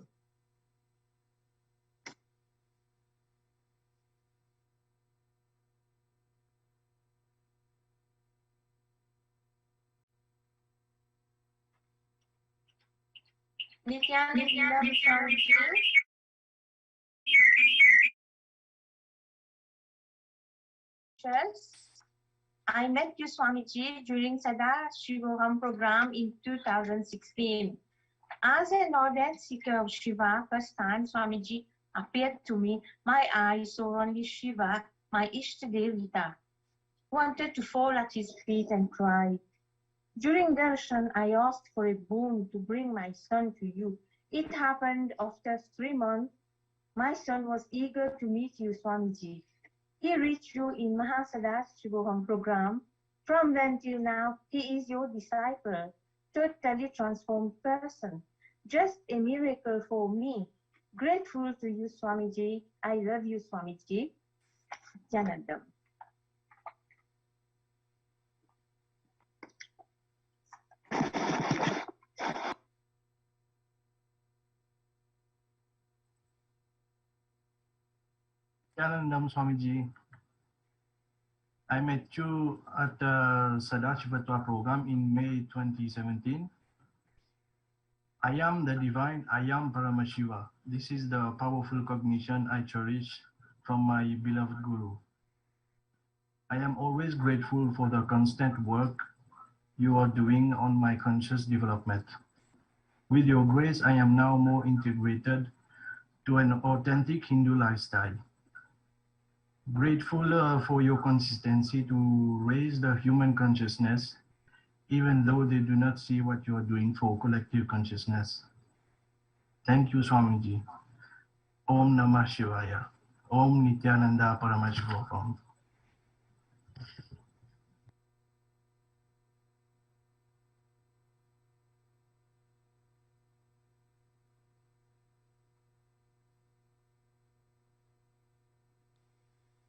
Nithyananda Swamiji. I met you, Swamiji, during Sada Shivoham program in 2016. As an ardent seeker of Shiva, first time Swamiji appeared to me, my eyes saw only Shiva, my Ishtadevita. Wanted to fall at his feet and cry. During darshan, I asked for a boon to bring my son to you. It happened after 3 months. My son was eager to meet you, Swamiji. He reached you in Mahasada's Shivoham program. From then till now, he is your disciple, totally transformed person. Just a miracle for me. Grateful to you, Swamiji. I love you, Swamiji. Nithyananda. Nithyananda Swamiji, I met you at the Sadashivatva program in May 2017. I am the divine, I am Paramashiva. This is the powerful cognition I cherish from my beloved Guru. I am always grateful for the constant work you are doing on my conscious development. With your grace, I am now more integrated to an authentic Hindu lifestyle. Grateful for your consistency to raise the human consciousness, even though they do not see what you are doing for collective consciousness. Thank you, Swamiji. Om Namah Shivaya. Om Nithyananda Paramashiva. Om.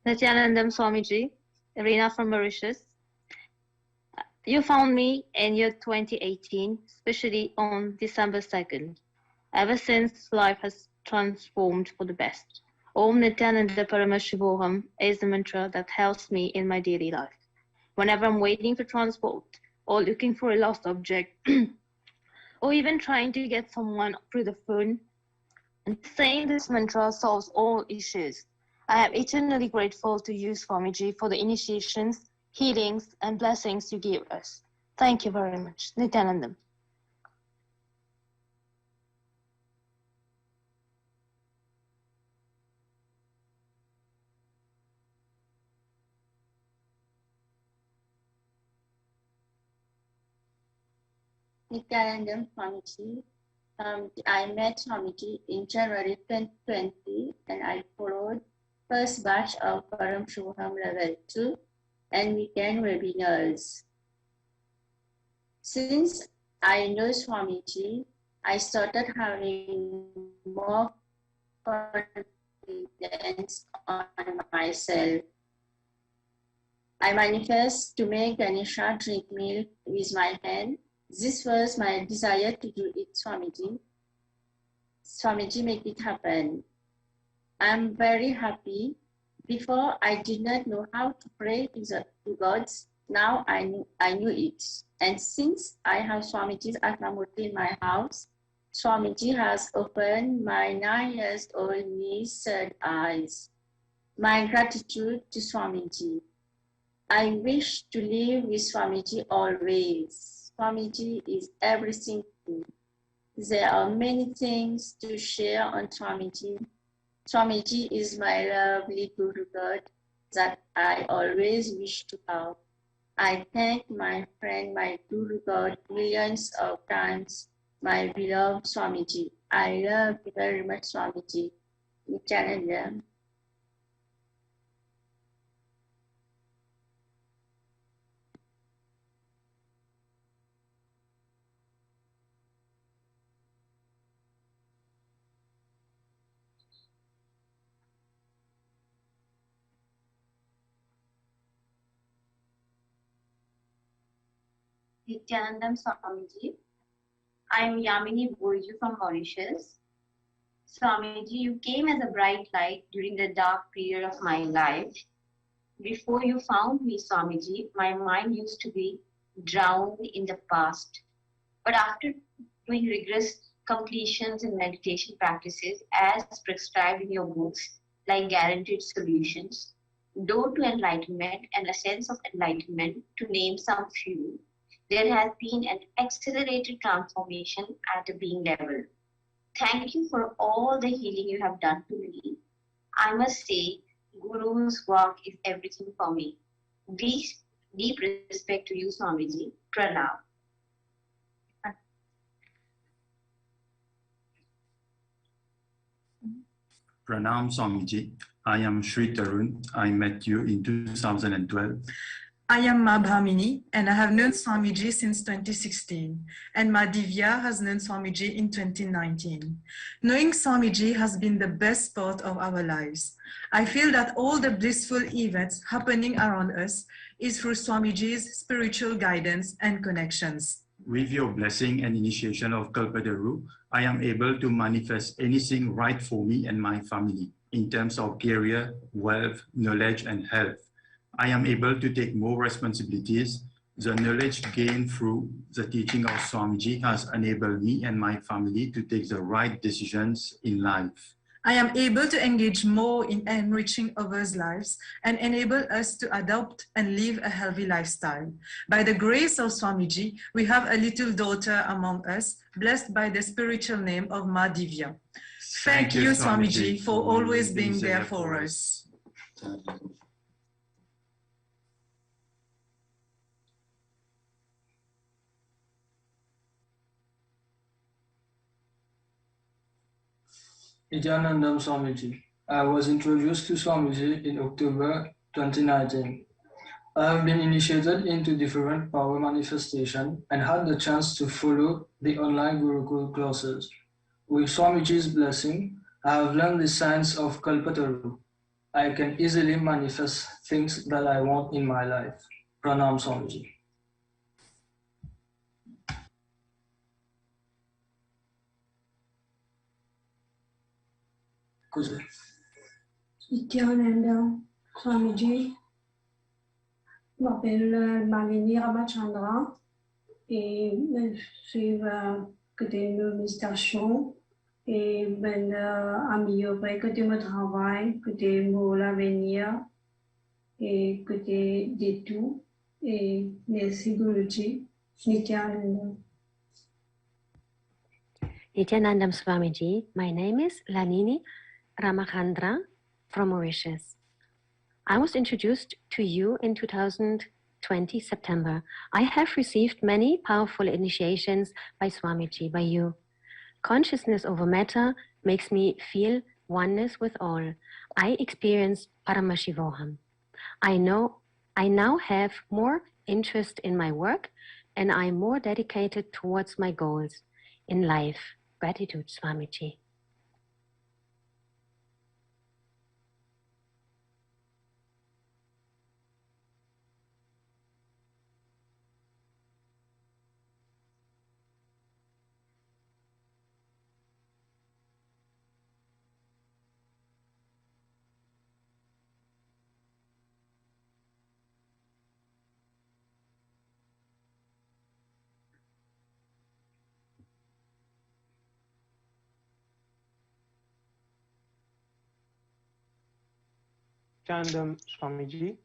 Nithyanandam Swamiji, Irina from Mauritius. You found me in year 2018, especially on December 2nd. Ever since, life has transformed for the best. Om Nithyananda Paramashivoham is the mantra that helps me in my daily life. Whenever I'm waiting for transport, or looking for a lost object, or even trying to get someone through the phone, and saying this mantra solves all issues. I am eternally grateful to you, Swamiji, for the initiations, healings, and blessings you gave us. Thank you very much. Nithyanandam. Nithyanandam Swamiji. I met Swamiji in January 2020 and I followed first batch of Paramashiva level 2 and weekend webinars. Since I know Swamiji, I started having more confidence on myself. I manifest to make Ganesha drink milk with my hand. This was my desire to do it, Swamiji. Swamiji, make it happen. I'm very happy. Before, I did not know how to pray to gods. Now I knew it. And since I have Swamiji's Atmamurti in my house, Swamiji has opened my 9-year-old niece's third eyes. My gratitude to Swamiji. I wish to live with Swamiji always. Swamiji is everything to me. There are many things to share on Swamiji. Swamiji is my lovely Guru God that I always wish to have. I thank my friend, my Guru God, millions of times, my beloved Swamiji. I love you very much, Swamiji. Nithyananda. Nithyanandam Swamiji. I am Yamini Boiju from Mauritius. Swamiji, you came as a bright light during the dark period of my life. Before you found me, Swamiji, my mind used to be drowned in the past. But after doing rigorous completions and meditation practices as prescribed in your books, like guaranteed solutions, door to enlightenment and a sense of enlightenment, to name some few. There has been an accelerated transformation at a being level. Thank you for all the healing you have done to me. I must say, Guru's work is everything for me. Deep respect to you, Swamiji. Pranam. Pranam Swamiji. I am Sri Tarun. I met you in 2012. I am Ma Bhamini, and I have known Swamiji since 2016, and Ma Divya has known Swamiji in 2019. Knowing Swamiji has been the best part of our lives. I feel that all the blissful events happening around us is through Swamiji's spiritual guidance and connections. With your blessing and initiation of Kalpataru, I am able to manifest anything right for me and my family in terms of career, wealth, knowledge, and health. I am able to take more responsibilities. The knowledge gained through the teaching of Swamiji has enabled me and my family to take the right decisions in life. I am able to engage more in enriching others' lives and enable us to adopt and live a healthy lifestyle. By the grace of Swamiji, we have a little daughter among us, blessed by the spiritual name of Ma Divya. Thank you, Swamiji, for always being there for us. Nithyananda Swamiji. I was introduced to Swamiji in October 2019. I have been initiated into different power manifestation and had the chance to follow the online Gurukul classes. With Swamiji's blessing, I have learned the science of Kalpataru. I can easily manifest things that I want in my life. Pranam Swamiji. Nithyananda Swamiji, je m'appelle Malini Ramachandra et je suis côté de méditation et amélioré côté de mon travail, côté de l'avenir et côté de tout. Et merci Guruji, Nithyananda. Nithyanandam Swamiji, my name is Lanini Ramachandra from Mauritius. I was introduced to you in 2020 September. I have received many powerful initiations by Swamiji, by you. Consciousness over matter makes me feel oneness with all. I experience Paramashiva. I now have more interest in my work and I'm more dedicated towards my goals in life. Gratitude, Swamiji. Nithyananda Swamiji.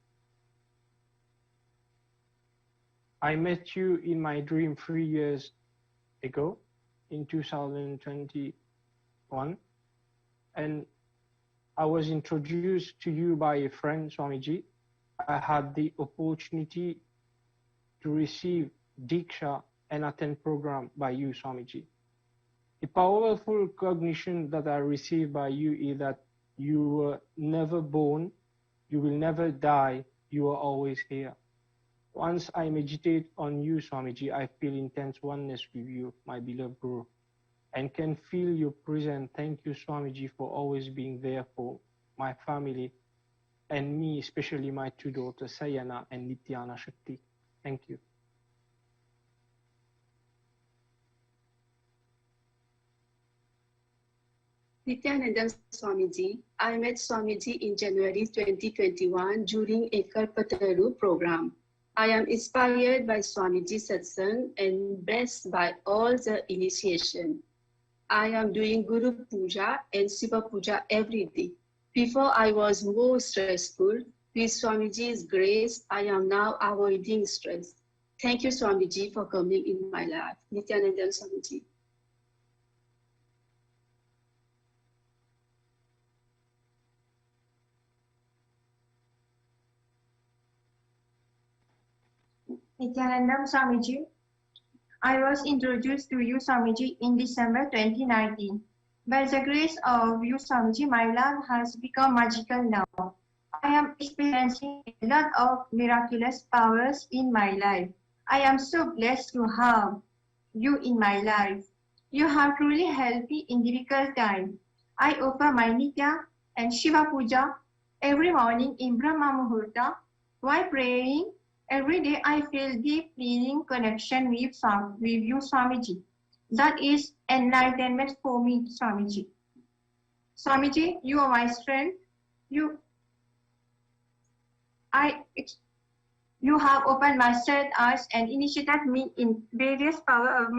I met you in my dream 3 years ago in 2021, and I was introduced to you by a friend, Swamiji. I had the opportunity to receive Diksha and attend program by you, Swamiji. A powerful cognition that I received by you is that you were never born, you will never die, you are always here. Once I meditate on you, Swamiji, I feel intense oneness with you, my beloved Guru, and can feel your presence. Thank you, Swamiji, for always being there for my family and me, especially my two daughters, Sayana and Nityana Shakti. Thank you. Nithyananda Swamiji. I met Swamiji in January 2021 during a Kalpataru program. I am inspired by Swamiji Satsang and blessed by all the initiation. I am doing Guru Puja and Shiva Puja every day. Before I was more stressful, With Swamiji's grace, I am now avoiding stress. Thank you, Swamiji, for coming in my life. Nithyananda Swamiji. Nithyananda Swamiji. I was introduced to you, Swamiji, in December 2019. By the grace of you, Swamiji, my life has become magical now. I am experiencing a lot of miraculous powers in my life. I am so blessed to have you in my life. You have truly helped me in difficult times. I offer my Nitya and Shiva Puja every morning in Brahma Muhurta. While praying, every day I feel deep feeling connection with you, Swamiji. That is enlightenment for me, Swamiji. Swamiji, you are my strength. You have opened my sad eyes and initiated me in various power of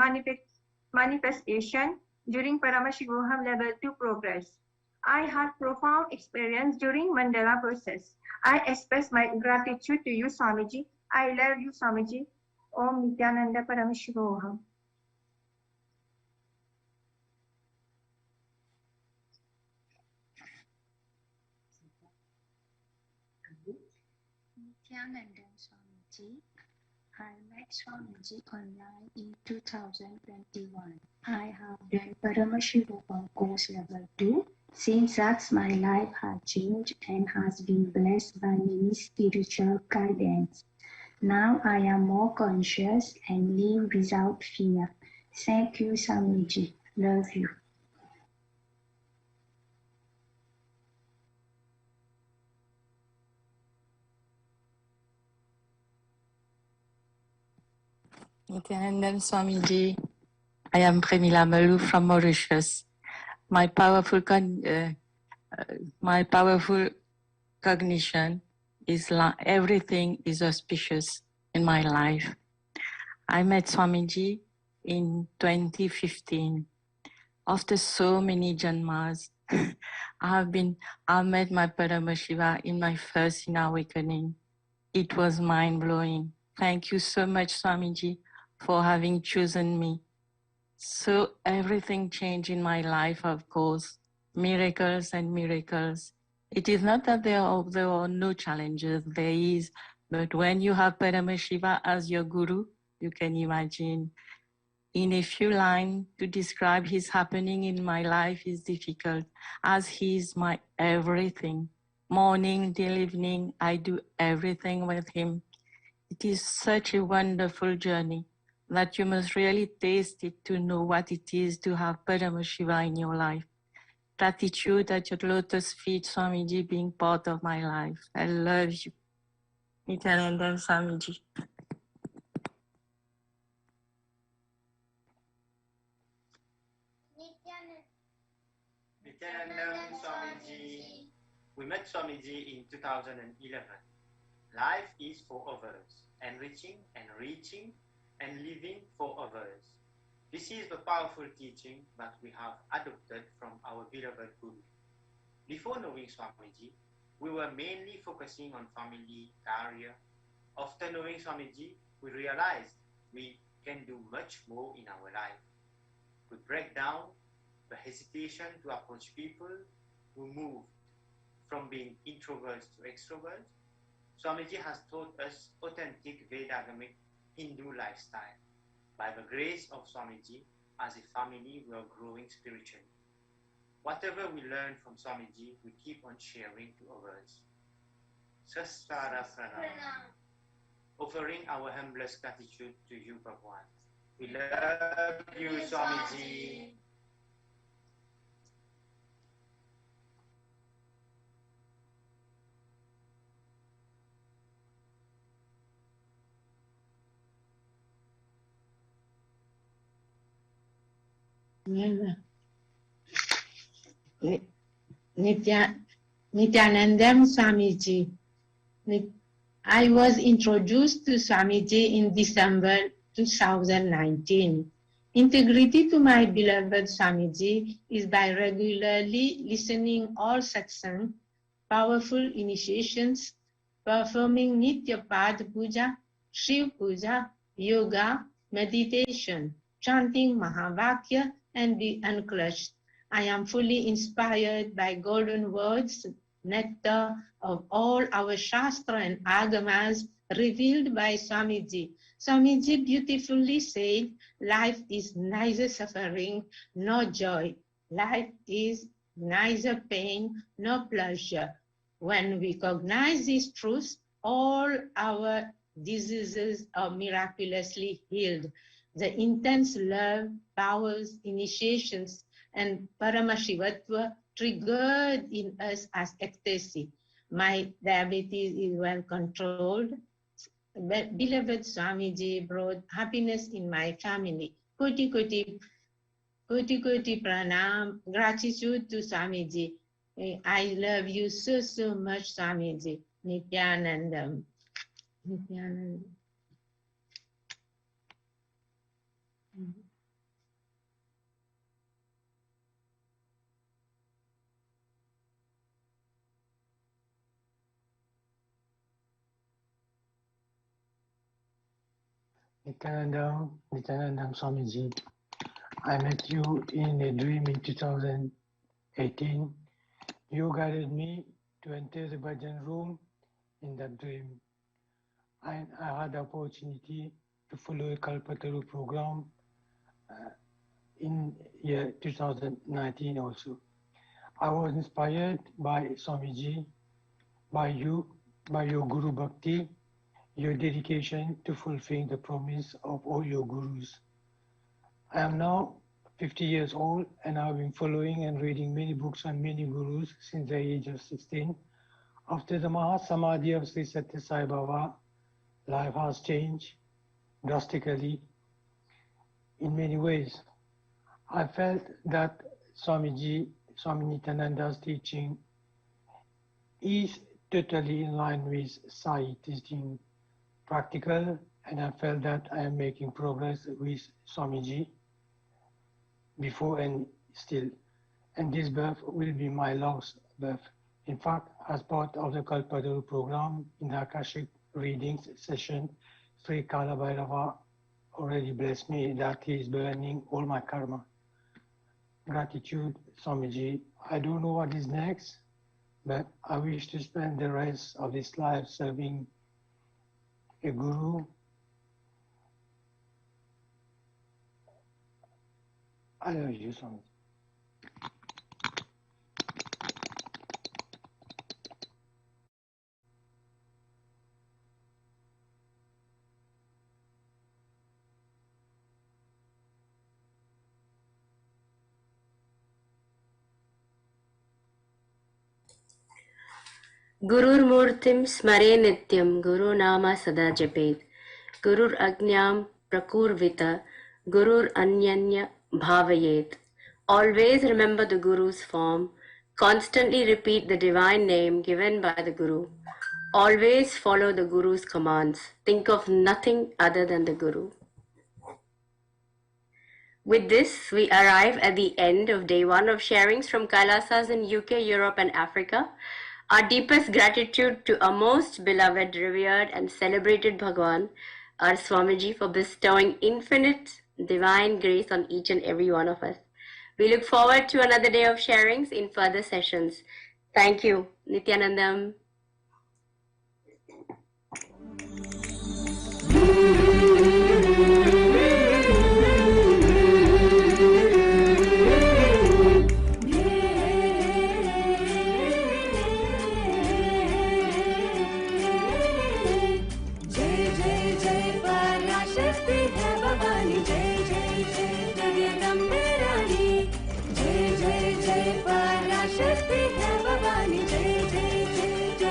manifestation during Paramashiva level 2 progress. I had profound experience during Mandala process. I express my gratitude to you, Swamiji. I love you, Swamiji. Om Nithyananda Paramashiva. Nithyananda Swamiji. I met Swamiji online in 2021. I have done Paramashiva course level 2. Since that, my life has changed and has been blessed by many spiritual guidance. Now I am more conscious and live without fear. Thank you, Swamiji. Love you. Nithyananda Swamiji, I am Premila Malu from Mauritius. My powerful cognition is everything is auspicious in my life. I met Swamiji in 2015. After so many janmas, I met my Paramashiva in my first inner awakening. It was mind-blowing. Thank you so much, Swamiji, for having chosen me. So everything changed in my life, of course. Miracles and miracles. It is not that there are no challenges, there is, but when you have Paramashiva as your guru, you can imagine. In a few lines, to describe his happening in my life is difficult, as he is my everything. Morning till evening, I do everything with him. It is such a wonderful journey that you must really taste it to know what it is to have Paramashiva in your life. Gratitude at your lotus feet, Swamiji, being part of my life. I love you. Nithyananda Swamiji. Nithyananda Swamiji. We met Swamiji in 2011. Life is for others, enriching and reaching and living for others. This is the powerful teaching that we have adopted from our beloved Guru. Before knowing Swamiji, we were mainly focusing on family, career. After knowing Swamiji, we realized we can do much more in our life. We break down the hesitation to approach people. We moved from being introverts to extroverts. Swamiji has taught us authentic Vedagamic Hindu lifestyle. By the grace of Swamiji, as a family, we are growing spiritually. Whatever we learn from Swamiji, we keep on sharing to others. Sastara Pranam. Offering our humblest gratitude to you, Bhagwan. We love you, Swamiji. Nithyananda Swamiji. I was introduced to Swamiji in December 2019. Integrity to my beloved Swamiji is by regularly listening all satsang, powerful initiations, performing Nitya Pad Puja, Shiv Puja, yoga, meditation, chanting Mahavakya, and be uncrushed. I am fully inspired by golden words, nectar of all our Shastra and Agamas revealed by Swamiji. Swamiji beautifully said, life is neither suffering nor joy. Life is neither pain nor pleasure. When we recognize these truths, all our diseases are miraculously healed. The intense love, powers, initiations, and Paramashivatva triggered in us as ecstasy. My diabetes is well controlled. Beloved Swamiji brought happiness in my family. Koti koti pranam, gratitude to Swamiji. I love you so, so much, Swamiji. Nithyananda. Nithyananda. Nithyananda Swamiji, I met you in a dream in 2018. You guided me to enter the bhajan room in that dream. And I had the opportunity to follow a Kalpataru program in year 2019 also. I was inspired by Swamiji, by you, by your Guru Bhakti, your dedication to fulfilling the promise of all your gurus. I am now 50 years old and I have been following and reading many books on many gurus since the age of 16. After the Mahasamadhi of Sri Satya Sai Baba, life has changed drastically in many ways. I felt that Swami Nithyananda's teaching is totally in line with Sai teaching, practical, and I felt that I am making progress with Swamiji before and still. And this birth will be my last birth. In fact, as part of the Kalpataru program in the Akashic readings session, Sri Kala Bhairava already blessed me that he is burning all my karma. Gratitude, Swamiji. I don't know what is next, but I wish to spend the rest of this life serving a guru. I love you, Swamiji. Gurur Murtim Smare Nityam Guru Nama Sada Japet Gurur Agnyam Prakurvita Gurur Anyanya Bhavayet. Always remember the Guru's form. Constantly repeat the divine name given by the Guru. Always follow the Guru's commands. Think of nothing other than the Guru. With this, we arrive at the end of day 1 of sharings from Kailasas in UK, Europe and Africa. Our deepest gratitude to our most beloved, revered and celebrated Bhagwan, our Swamiji, for bestowing infinite divine grace on each and every one of us. We look forward to another day of sharings in further sessions. Thank you. Nithyanandam. जय जय जय parashakti है भवानी जय जय जय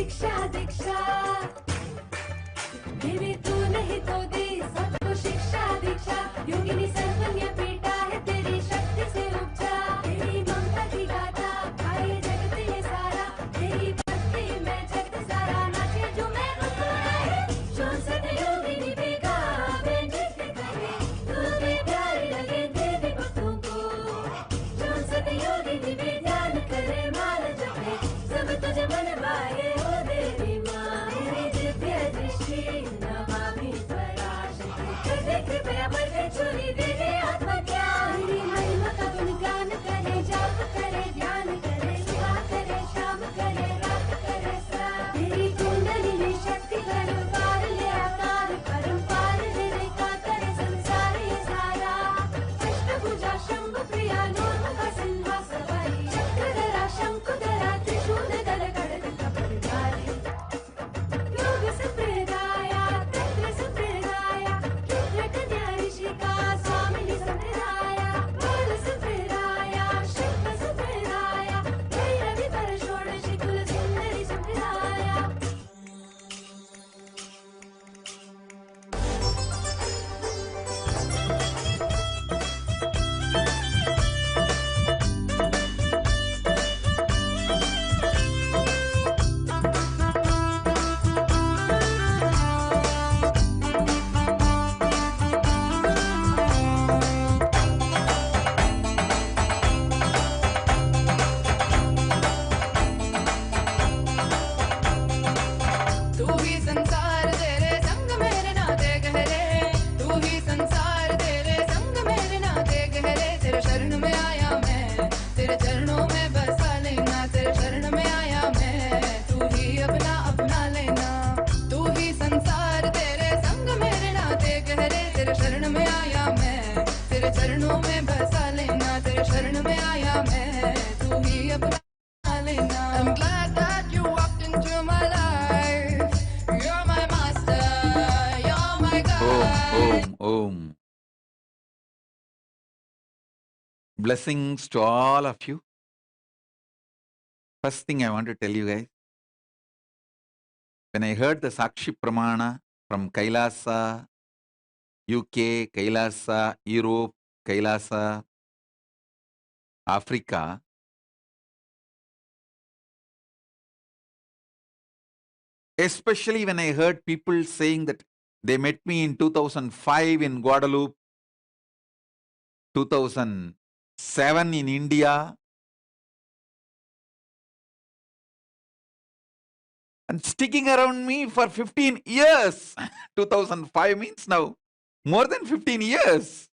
शिक्षा दीक्षा देवी तू नहीं तो दे सबको शिक्षा दीक्षा योगिनी सर्वज्ञ पीठा है तेरी शक्ति से उपजा तेरी ममता की गाथा गाए जगत ये सारा तेरी भक्ति में जगत सारा नाचे जो मैं मुस्कुराए जो सद योगिनी भी गावे नृत्य करे तू भी प्यारी लगे देवी भक्तों को जो सद योगिनी भी ध्यान करे माला जपे सब तुझे मन भाए ओ देवी माँ तेरी दिव्य दृष्टि नमामि पराशक्ति देख कृपया बढ़े चोरी दे दे आत्मज्ञान तेरी महिमा का गुणगान करे जाप करे ध्यान करे सुबह करे शाम करे रात करे सा तेरी कुंडलिनी शक्ति कर पार ले आकार परम्पार का करे संसार ये सारा अष्टभुजा शंभु प्रिया नूर्मुख सिंहासवाई चक्रधरा शंकुधरा त्रिशूलधर खड्ग कपालधारी योग संप्रदाय तंत्र संप्रदाय रुद्र कन्या ऋषिका स्वामिनी संप्रदाय बाल संप्रदाय शिव संप्रदाय भैरवी परषोडशी कुल सुंदरी संप्रदाय तू ही संसार तेरे संग मेरे नाते गहरे तू ही संसार तेरे संग मेरे नाते गहरे तेरे शरण में आया मैं तेरे चरणों में बसा लेना तेरे शरण में आया मैं तू ही अपना अपना लेना तू ही संसार तेरे संग मेरे नाते गहरे तेरे शरण में आया मैं तेरे चरणों में बसा लेना तेरे शरण में आया मैं तू ही अपना लेना I'm glad that you walked into my life. You're my master, you're my guide. Om. Blessings to all of you. First thing I want to tell you guys, when I heard the Sakshi Pramana from Kailasa, UK, Kailasa, Europe, Kailasa, Africa, especially when I heard people saying that they met me in 2005 in Guadeloupe, 2007 in India, and sticking around me for 15 years. 2005 means now more than 15 years.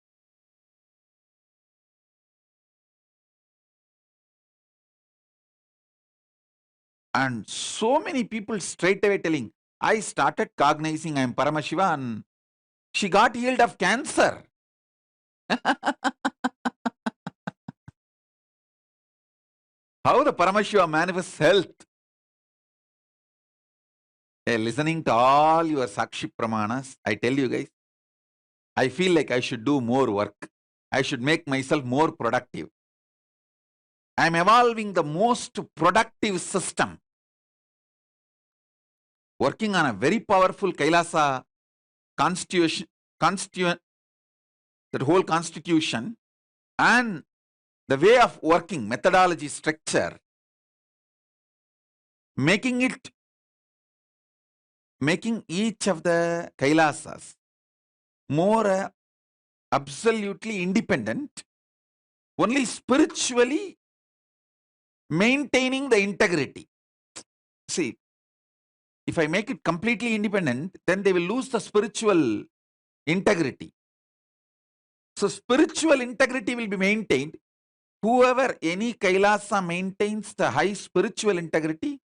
And so many people straight away telling, I started cognizing I am Paramashiva and she got healed of cancer. How the Paramashiva manifests health. Listening to all your Sakshi Pramanas, I tell you guys, I feel like I should do more work. I should make myself more productive. I am evolving the most productive system. Working on a very powerful Kailasa constitution, that whole constitution, and the way of working, methodology, structure, making each of the Kailasas more absolutely independent, only spiritually maintaining the integrity. See, if I make it completely independent, then they will lose the spiritual integrity. So spiritual integrity will be maintained. Whoever, any Kailasa maintains the high spiritual integrity,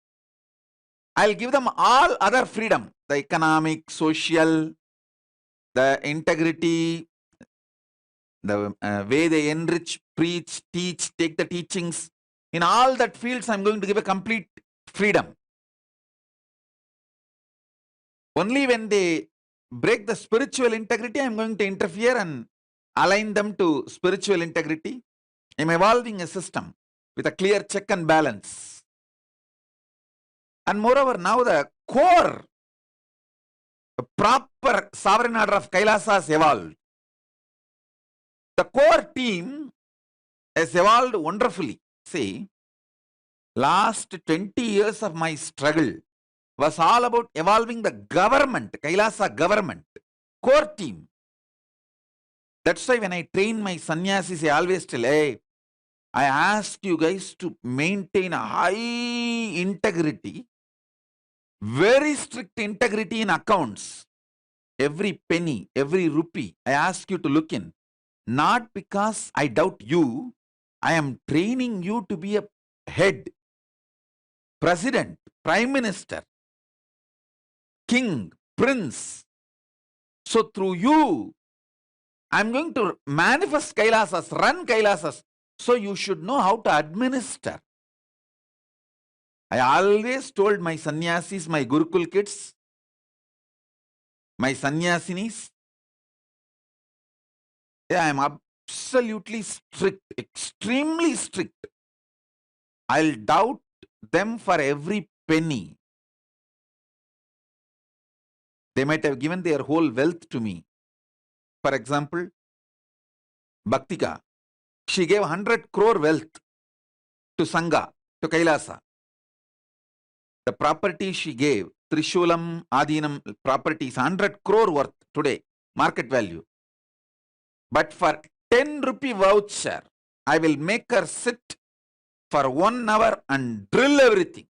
I'll give them all other freedom, the economic, social, the integrity, the way they enrich, preach, teach, take the teachings. In all that fields, I'm going to give a complete freedom. Only when they break the spiritual integrity, I'm going to interfere and align them to spiritual integrity. I'm evolving a system with a clear check and balance. And moreover, now the core, the proper sovereign order of Kailasa has evolved. The core team has evolved wonderfully. See, last 20 years of my struggle was all about evolving the government, Kailasa government, core team. That's why when I train my sannyasis, I always tell, hey, I ask you guys to maintain a high integrity, very strict integrity in accounts. Every penny, every rupee, I ask you to look in. Not because I doubt you, I am training you to be a head, president, prime minister, king, prince. So through you, I'm going to manifest Kailasas, run Kailasas. So you should know how to administer. I always told my sannyasis, my Gurukul kids, my sannyasinis, yeah, I am absolutely strict, extremely strict. I'll doubt them for every penny. They might have given their whole wealth to me. For example, Bhaktika, she gave 100 crore wealth to Sangha, to Kailasa. The property she gave, Trishulam, Adinam properties, 100 crore worth today, market value. But for 10 rupee voucher, I will make her sit for 1 hour and drill everything.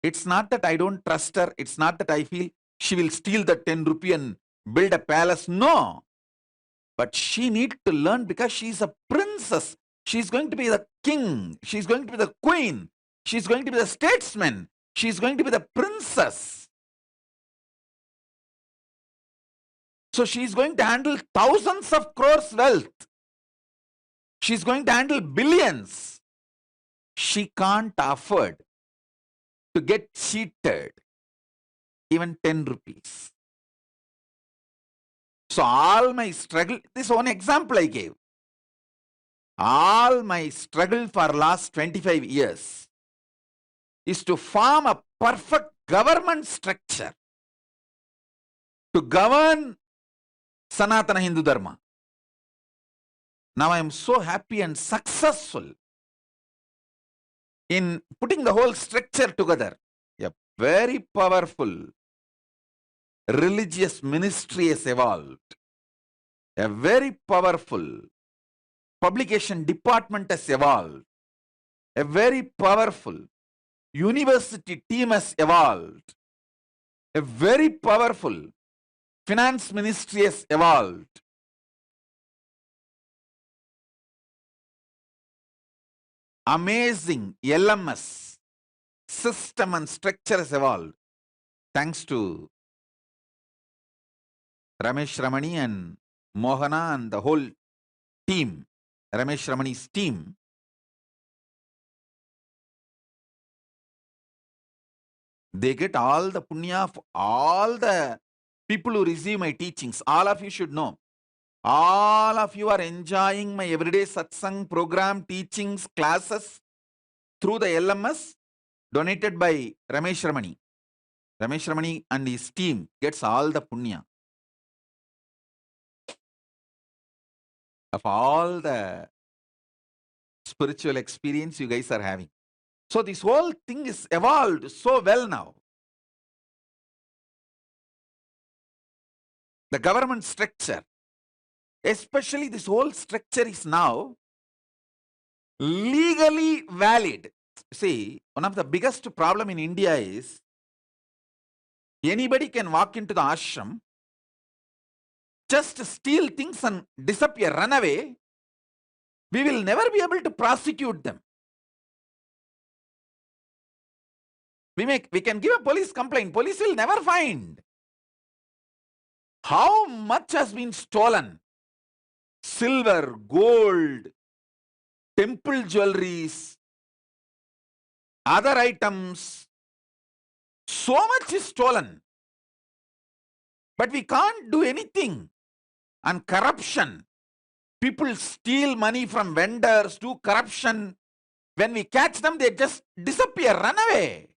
It's not that I don't trust her. It's not that I feel she will steal the 10 rupee and build a palace. No. But she needs to learn because she's a princess. She's going to be the king. She's going to be the queen. She's going to be the statesman. She's going to be the princess. So she's going to handle thousands of crores wealth. She's going to handle billions. She can't afford to get cheated. Even 10 rupees. So all my struggle, this one example I gave. All my struggle for last 25 years is to form a perfect government structure to govern Sanatana Hindu Dharma. Now I am so happy and successful in putting the whole structure together. A very powerful religious ministry has evolved. A very powerful publication department has evolved. A very powerful university team has evolved. A very powerful finance ministry has evolved. Amazing LMS system and structure has evolved. Thanks to Ramesh Ramani and Mohana and the whole team, Ramesh Ramani's team. They get all the punya of all the people who receive my teachings. All of you should know. All of you are enjoying my everyday satsang program, teachings, classes through the LMS donated by Ramesh Ramani. Ramesh Ramani and his team gets all the punya of all the spiritual experience you guys are having. So this whole thing is evolved so well now. The government structure, especially this whole structure is now legally valid. See, one of the biggest problem in India is anybody can walk into the ashram, just steal things and disappear, run away. We will never be able to prosecute them. We can give a police complaint. Police will never find. How much has been stolen? Silver, gold, temple jewelries, other items. So much is stolen. But we can't do anything. And corruption. People steal money from vendors, do corruption. When we catch them, they just disappear, run away.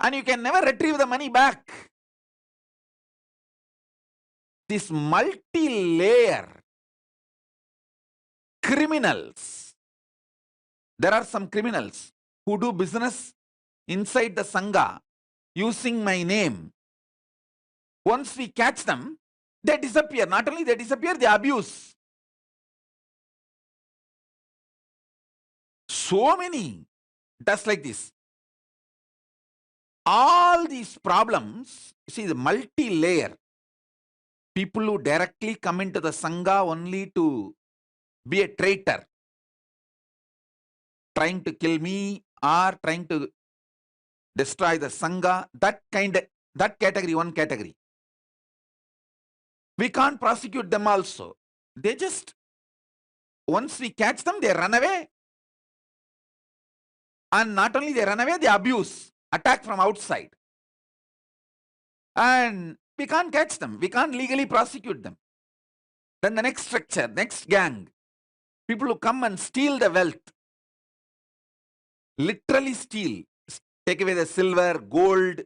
And you can never retrieve the money back. This multi-layer criminals. There are some criminals who do business inside the Sangha using my name. Once we catch them, they disappear. Not only they disappear, they abuse. So many just like this. All these problems, see the multi-layer. People who directly come into the Sangha only to be a traitor, trying to kill me or trying to destroy the Sangha, that category, one category. We can't prosecute them also. They just, once we catch them, they run away. And not only they run away, they abuse, attack from outside. And we can't catch them. We can't legally prosecute them. Then the next structure, next gang, people who come and steal the wealth. Literally steal. Take away the silver, gold.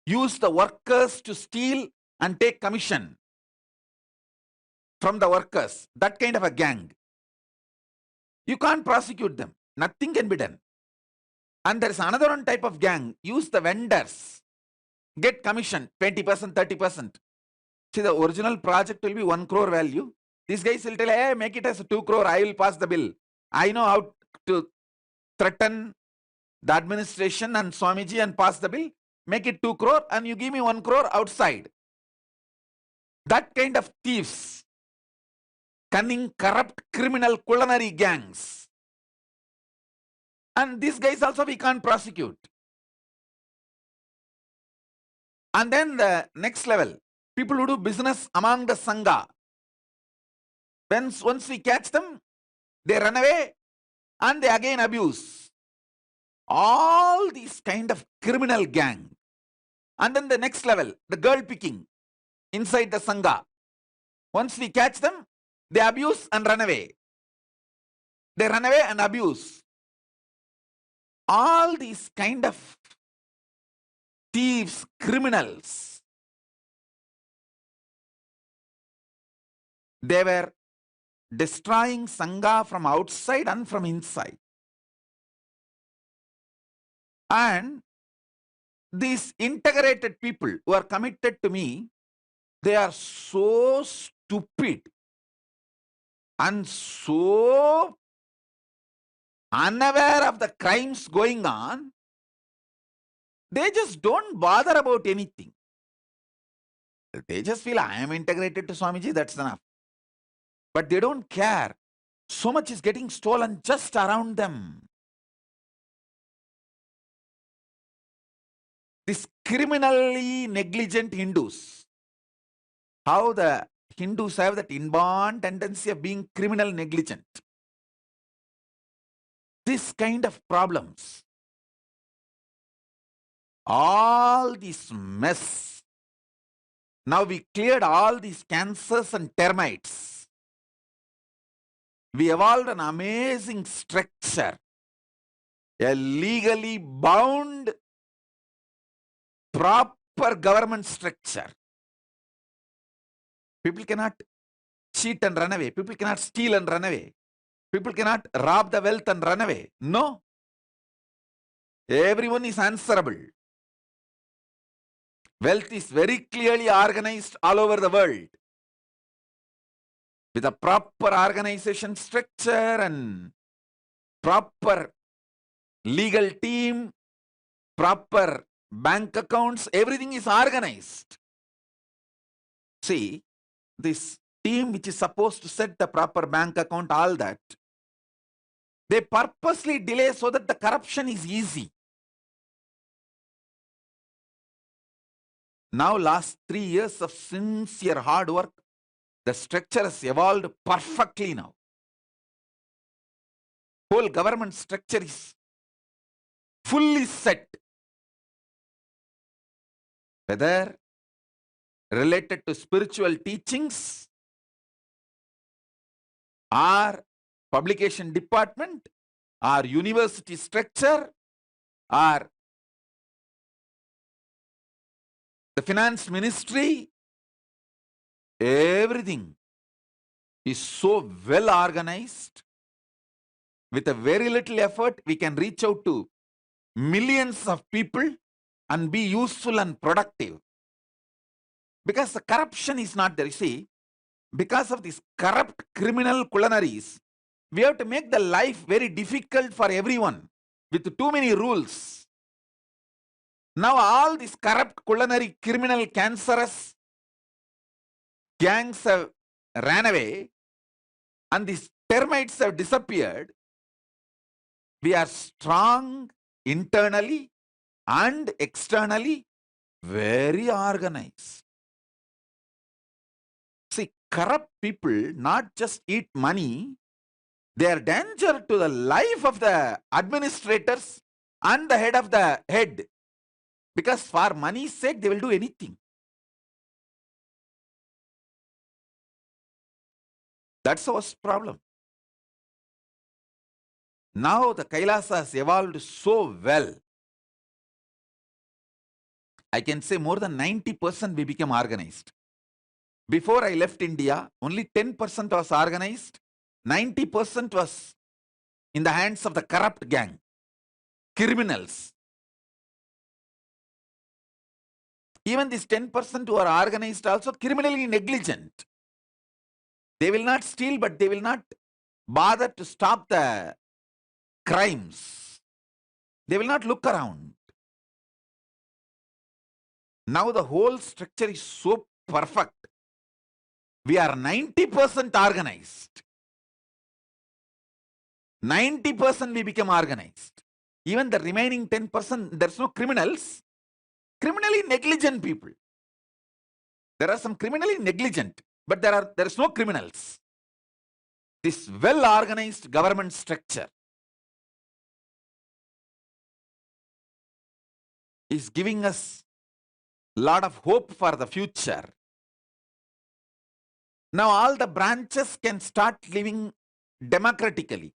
Use the workers to steal and take commission from the workers. That kind of a gang. You can't prosecute them. Nothing can be done. And there is another one type of gang. Use the vendors. Get commission, 20%, 30%. See, the original project will be 1 crore value. These guys will tell, hey, make it as 2 crore, I will pass the bill. I know how to threaten the administration and Swamiji and pass the bill. Make it 2 crore and you give me 1 crore outside. That kind of thieves, cunning, corrupt, criminal, culinary gangs. And these guys also we can't prosecute. And then the next level, people who do business among the Sangha. Once we catch them, they run away and they again abuse. All these kind of criminal gang. And then the next level, the girl picking inside the Sangha. Once we catch them, they abuse and run away. They run away and abuse. All these kind of thieves, criminals, they were destroying Sangha from outside and from inside. And these integrated people who are committed to me, they are so stupid and so unaware of the crimes going on, they just don't bother about anything. They just feel, I am integrated to Swamiji, that's enough. But they don't care. So much is getting stolen just around them. These criminally negligent Hindus, how the Hindus have that inborn tendency of being criminal negligent. This kind of problems, all this mess. Now we cleared all these cancers and termites. We evolved an amazing structure, a legally bound, proper government structure. People cannot cheat and run away. People cannot steal and run away. People cannot rob the wealth and run away. No. Everyone is answerable. Wealth is very clearly organized all over the world. With a proper organization structure and proper legal team, proper bank accounts, everything is organized. See, this team which is supposed to set the proper bank account, all that, they purposely delay so that the corruption is easy. Now, last 3 years of sincere hard work, the structure has evolved perfectly now. Whole government structure is fully set. Whether related to spiritual teachings or publication department, or university structure, or the finance ministry, everything is so well organized. With a very little effort, we can reach out to millions of people and be useful and productive. Because the corruption is not there. You see, because of these corrupt criminal culinaries, we have to make the life very difficult for everyone with too many rules. Now all these corrupt culinary criminal cancerous gangs have ran away and these termites have disappeared. We are strong internally and externally, very organized. See, corrupt people not just eat money, they are danger to the life of the administrators and the head of the head. Because for money's sake, they will do anything. That's our problem. Now the Kailasa has evolved so well. I can say more than 90% we became organized. Before I left India, only 10% was organized. 90% was in the hands of the corrupt gang, criminals. Even these 10% who are organized also criminally negligent. They will not steal, but they will not bother to stop the crimes. They will not look around. Now the whole structure is so perfect. We are 90% organized. 90% we become organized. Even the remaining 10%, there's no criminals. Criminally negligent people. There are some criminally negligent, but there is no criminals. This well-organized government structure is giving us a lot of hope for the future. Now all the branches can start living democratically.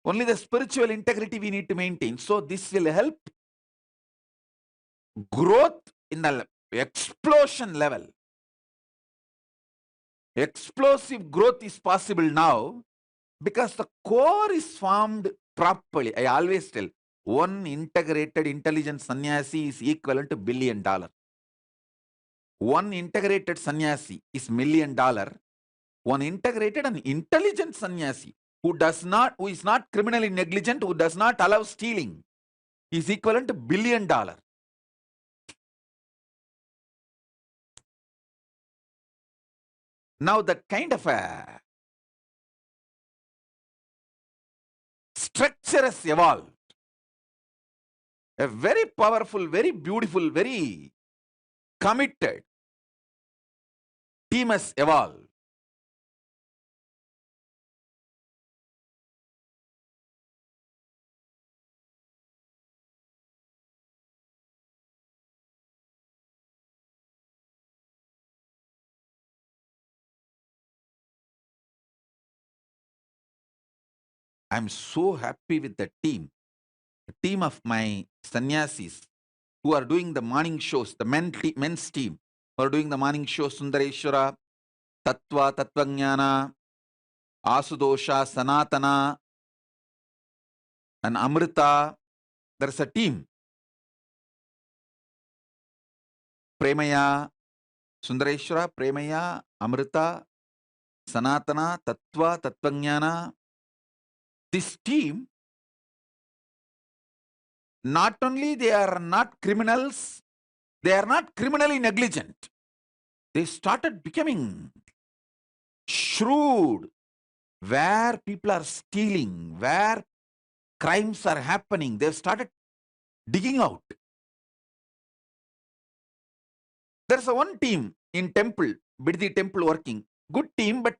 Only the spiritual integrity we need to maintain. So this will help growth in the explosion level. Explosive growth is possible now because the core is formed properly. I always tell, one integrated intelligent sannyasi is equivalent to $1 billion. One integrated sannyasi is $1 million. One integrated and intelligent sannyasi who is not criminally negligent, who does not allow stealing, is equivalent to $1 billion. Now that kind of a structure has evolved. A very powerful, very beautiful, very committed team has evolved. I'm so happy with the team of my sannyasis who are doing the morning shows, the men's team who are doing the morning shows, Sundareshwara, Tattva, Tattvajnana, Asudosha, Sanatana, and Amrita. There's a team. Premaya, Sundareshwara, Premaya, Amrita, Sanatana, Tattva, Tattvajnana. This team, not only they are not criminals, they are not criminally negligent. They started becoming shrewd where people are stealing, where crimes are happening. They've started digging out. There's one team in temple, Biddi temple working. Good team, but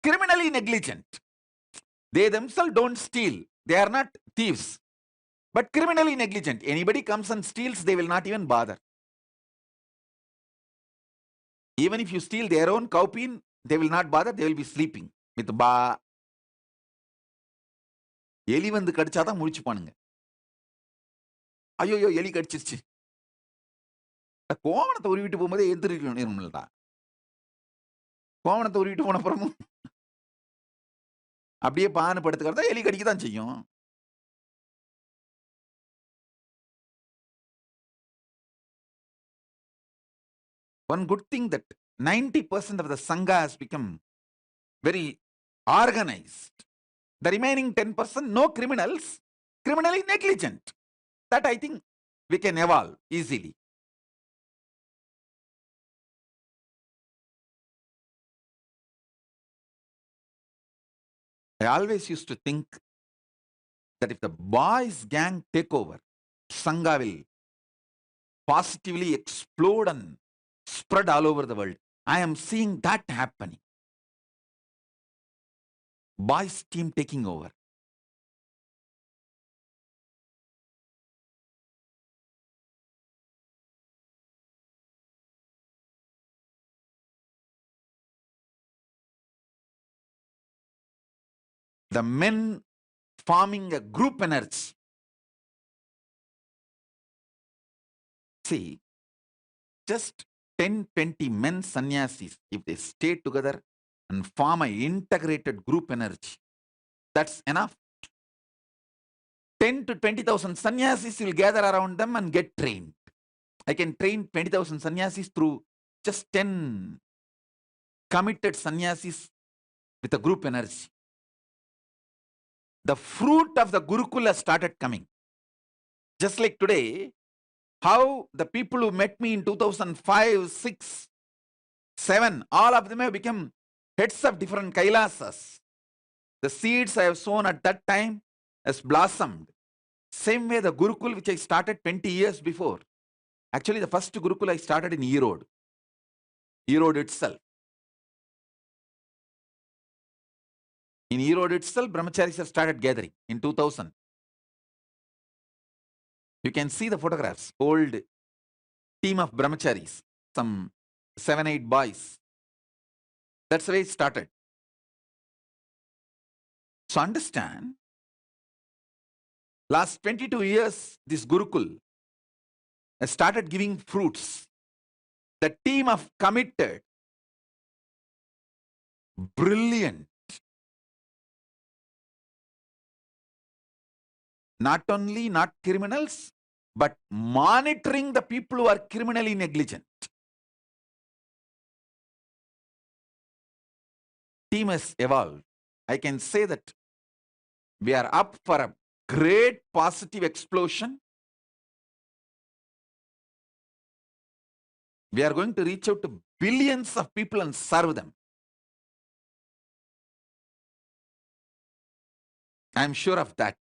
criminally negligent. They themselves don't steal. They are not thieves, but criminally negligent. Anybody comes and steals, they will not even bother. Even if you steal their own cowpea, they will not bother. They will be sleeping with ba. எலி வந்து கடிச்சாதான் முழிச்சுப்பானுங்க. ஐயோ எலி கடிச்சிருச்சு. கோவணத்தை உருவிட்டு போகும்போதே எந்திரிக்கணும்லடா. கோவணத்தை உருவிட்டு போன அப்புறமும் அப்படியே பானு படுத்துக்கிறதா எலி கடிக்க தான் செய்யும். One good thing that 90% of the Sangha has become very organized. The remaining 10%, no criminals, criminally negligent. That I think we can evolve easily. I always used to think that if the boys gang take over, Sangha will positively explode and spread all over the world. I am seeing that happening. Boys team taking over. The men forming a group energy. See, just 10-20 men sannyasis, if they stay together and form an integrated group energy, that's enough. 10 to 20,000 sannyasis will gather around them and get trained. I can train 20,000 sannyasis through just 10 committed sannyasis with a group energy. The fruit of the Gurukula started coming. Just like today, how the people who met me in 2005, 6, 7, all of them have become heads of different Kailasas. The seeds I have sown at that time has blossomed. Same way the Gurukul which I started 20 years before. Actually, the first Gurukul I started in Erode. Erode itself. In Erode itself, brahmacharis have started gathering in 2000. You can see the photographs. Old team of brahmacharis. Some 7-8 boys. That's the way it started. So understand, last 22 years, this Gurukul has started giving fruits. The team of committed, brilliant, not only not criminals, but monitoring the people who are criminally negligent. Team has evolved. I can say that we are up for a great positive explosion. We are going to reach out to billions of people and serve them. I am sure of that.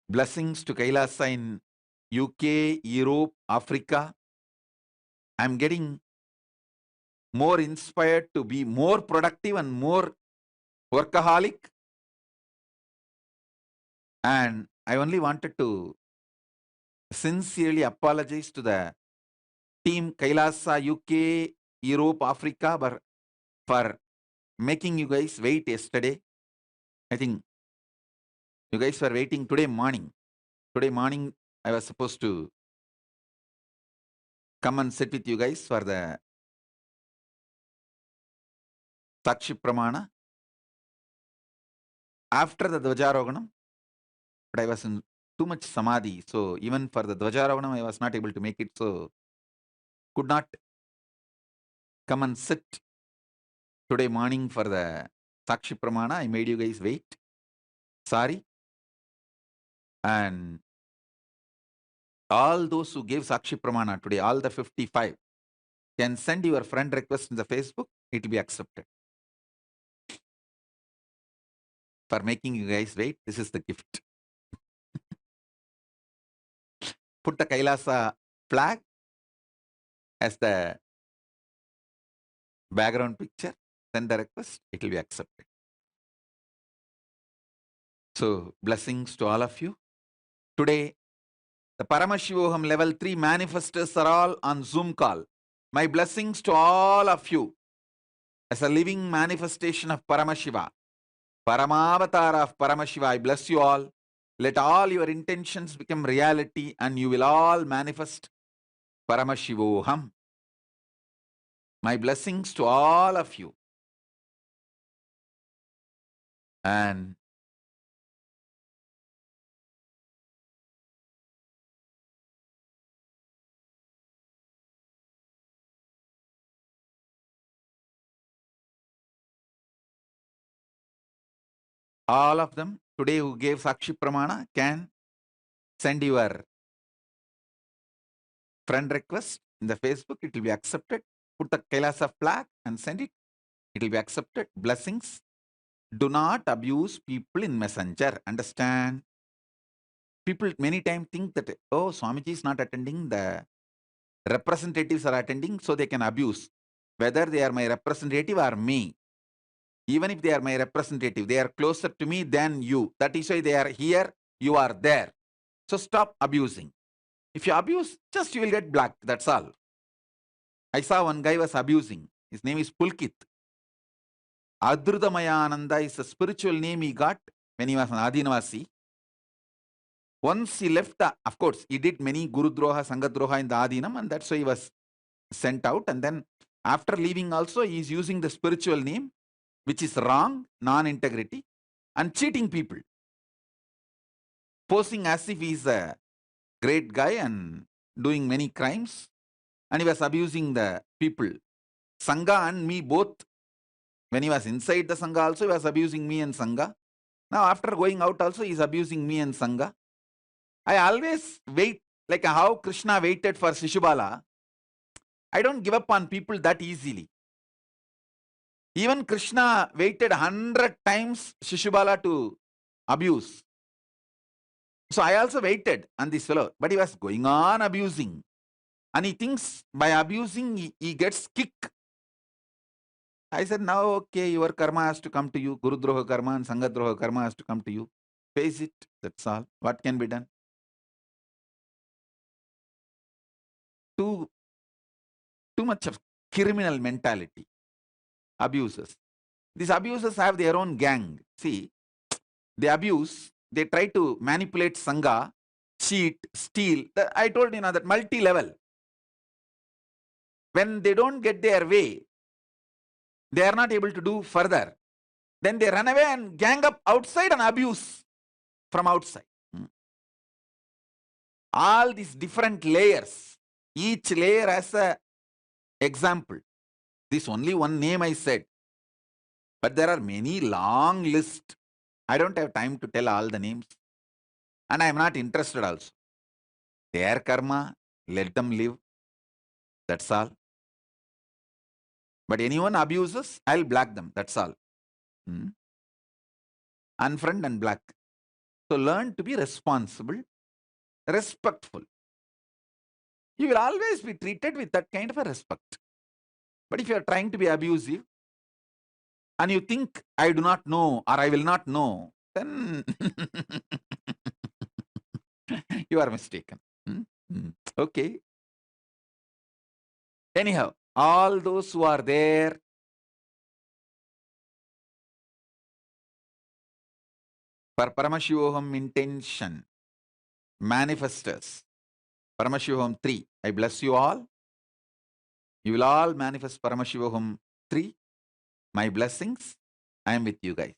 Blessings to Kailasa in UK, Europe, Africa. I am getting more inspired to be more productive and more workaholic. And I only wanted to sincerely apologize to the team Kailasa, UK, Europe, Africa for making you guys wait yesterday. I think you guys were waiting today morning. Today morning, I was supposed to come and sit with you guys for the Sakshi Pramana. After the Dvajaroganam, but I was in too much samadhi. So even for the Dvajaroganam, I was not able to make it. So could not come and sit today morning for the Sakshi Pramana. I made you guys wait. Sorry. And all those who gave Sakshi Pramana today, all the 55, can send your friend request in the Facebook. It will be accepted. For making you guys wait, this is the gift. Put the Kailasa flag as the background picture, send the request, it will be accepted. So, blessings to all of you. Today, The Paramashivoham level 3 manifestors are all on Zoom call. My blessings to all of you as a living manifestation of Paramashiva. Paramavatara of Paramashiva, I bless you all. Let all your intentions become reality and you will all manifest Paramashivoham. My blessings to all of you. And all of them today who gave Sakshi Pramana can send your friend request in the Facebook. It will be accepted. Put the Kailasa flag and send it. It will be accepted. Blessings. Do not abuse people in Messenger. Understand? People many times think that, oh, Swamiji is not attending, the representatives are attending, so they can abuse. Whether they are my representative or me. Even if they are my representative, they are closer to me than you. That is why they are here, you are there. So stop abusing. If you abuse, just you will get blacked. That's all. I saw one guy was abusing. His name is Pulkit. Adrudamayananda is a spiritual name he got when he was an Adinavasi. Once he left of course, he did many Guru Droha, Sangha Droha in the Adinam, and that's why he was sent out. And then after leaving also, he is using the spiritual name, which is wrong, non-integrity, and cheating people. Posing as if he is a great guy and doing many crimes. And he was abusing the people. Sangha and me both. When he was inside the Sangha also, he was abusing me and Sangha. Now after going out also, he is abusing me and Sangha. I always wait, like how Krishna waited for Shishubala. I don't give up on people that easily. Even Krishna waited 100 times Shishubala to abuse. So I also waited on this fellow, but he was going on abusing. And he thinks by abusing, he gets kick. I said, now, okay, your karma has to come to you. Guru Droha karma and Sangha Droha karma has to come to you. Face it. That's all. What can be done? Too much of criminal mentality. Abusers. These abusers have their own gang. See, they abuse. They try to manipulate Sangha, cheat, steal. I told you now that multi-level. When they don't get their way, they are not able to do further. Then they run away and gang up outside and abuse from outside. All these different layers, each layer has a example. This only one name I said. But there are many long lists. I don't have time to tell all the names. And I am not interested also. Their karma, let them live. That's all. But anyone abuses, I'll block them. That's all. Unfriend and block. So learn to be responsible, respectful. You will always be treated with that kind of a respect. But if you are trying to be abusive and you think I do not know or I will not know, then you are mistaken. Okay. Anyhow, all those who are there, for Paramashivoham intention, manifestors, Paramashivoham 3, I bless you all. You will all manifest Paramashivoham 3. My blessings, I am with you guys.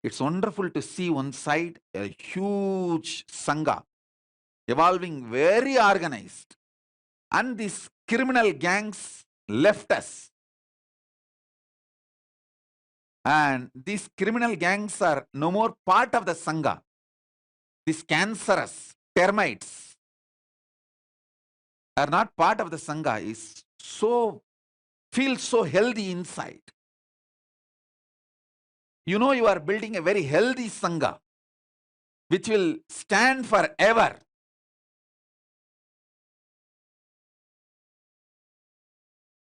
It's wonderful to see one side a huge Sangha evolving very organized. And these criminal gangs left us. And these criminal gangs are no more part of the Sangha. These cancerous termites are not part of the Sangha, feels so healthy inside. You know you are building a very healthy Sangha, which will stand forever.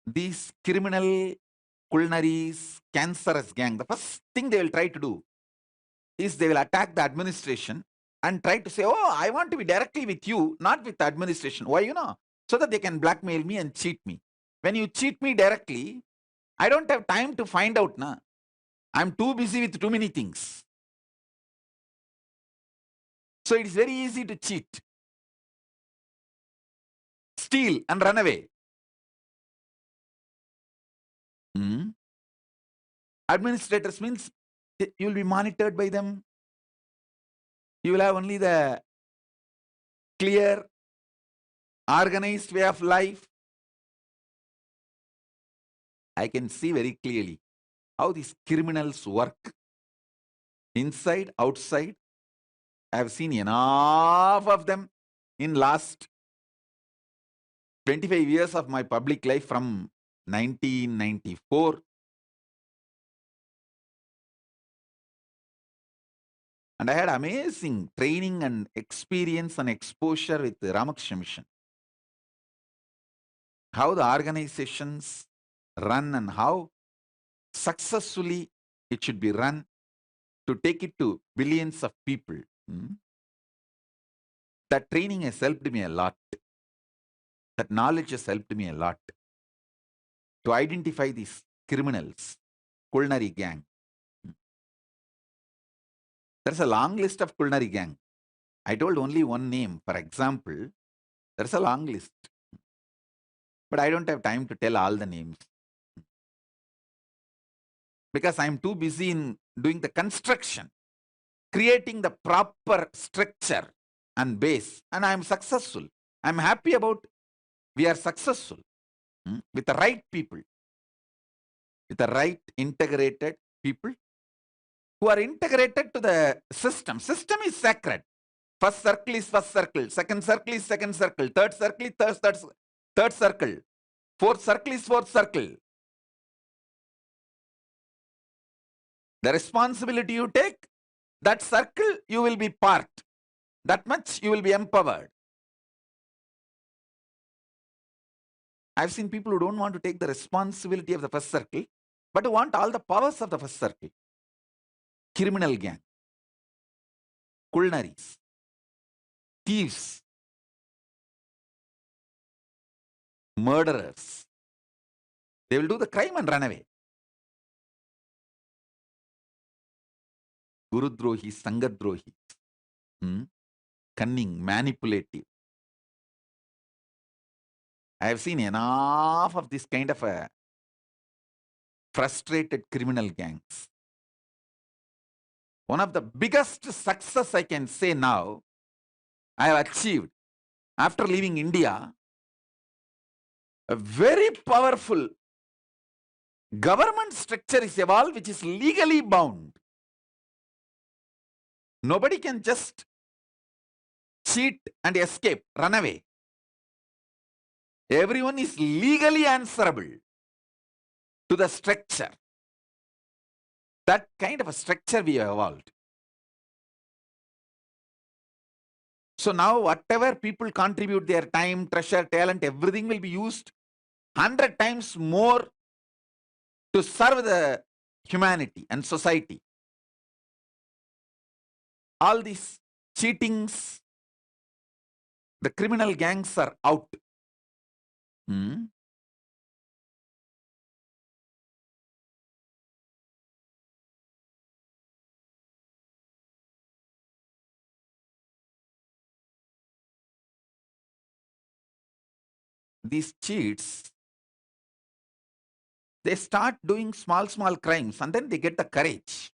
These criminal, culnaries, cancerous gang, the first thing they will try to do is they will attack the administration and try to say, oh, I want to be directly with you, not with administration. Why, so that they can blackmail me and cheat me. When you cheat me directly, I don't have time to find out. Na. I'm too busy with too many things. So it is very easy to cheat, steal and run away. Administrators means you will be monitored by them. You will have only the clear, organized way of life. I can see very clearly how these criminals work. Inside, outside. I have seen enough of them in last 25 years of my public life from 1994. And I had amazing training and experience and exposure with the Ramakrishna Mission. How the organizations run and how successfully it should be run to take it to billions of people. That training has helped me a lot. That knowledge has helped me a lot to identify these criminals, culinary gang. There's a long list of culinary gang. I told only one name. For example, there's a long list. But I don't have time to tell all the names. Because I'm too busy in doing the construction, creating the proper structure and base. And I'm successful. I'm happy about we are successful with the right people, with the right integrated people who are integrated to the system. System is sacred. First circle is first circle. Second circle is second circle. Third circle is third circle. Fourth circle is fourth circle. The responsibility you take, that circle you will be part. That much you will be empowered. I've seen people who don't want to take the responsibility of the first circle, but who want all the powers of the first circle. Criminal gang, culinaries, thieves, murderers. They will do the crime and run away. Gurudrohi, Sangadrohi, cunning, manipulative. I have seen enough of this kind of a frustrated criminal gangs. One of the biggest success I can say now, I have achieved after leaving India, a very powerful government structure is evolved which is legally bound. Nobody can just cheat and escape, run away. Everyone is legally answerable to the structure. That kind of a structure we have evolved. So now whatever people contribute their time, treasure, talent, everything will be used 100 times more to serve the humanity and society. All these cheatings, the criminal gangs are out. These cheats, they start doing small crimes and then they get the courage.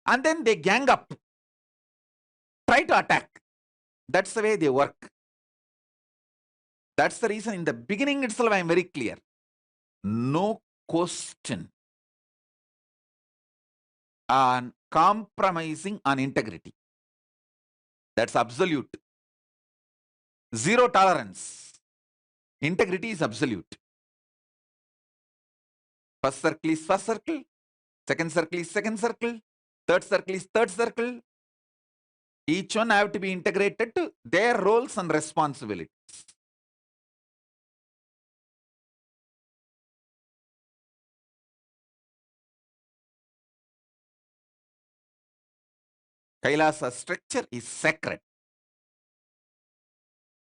And then they gang up, try to attack. That's the way they work. That's the reason in the beginning itself I am very clear. No question on compromising on integrity. That's absolute. Zero tolerance. Integrity is absolute. First circle is first circle. Second circle is second circle. Third circle is third circle. Each one have to be integrated to their roles and responsibilities. Kailasa structure is sacred.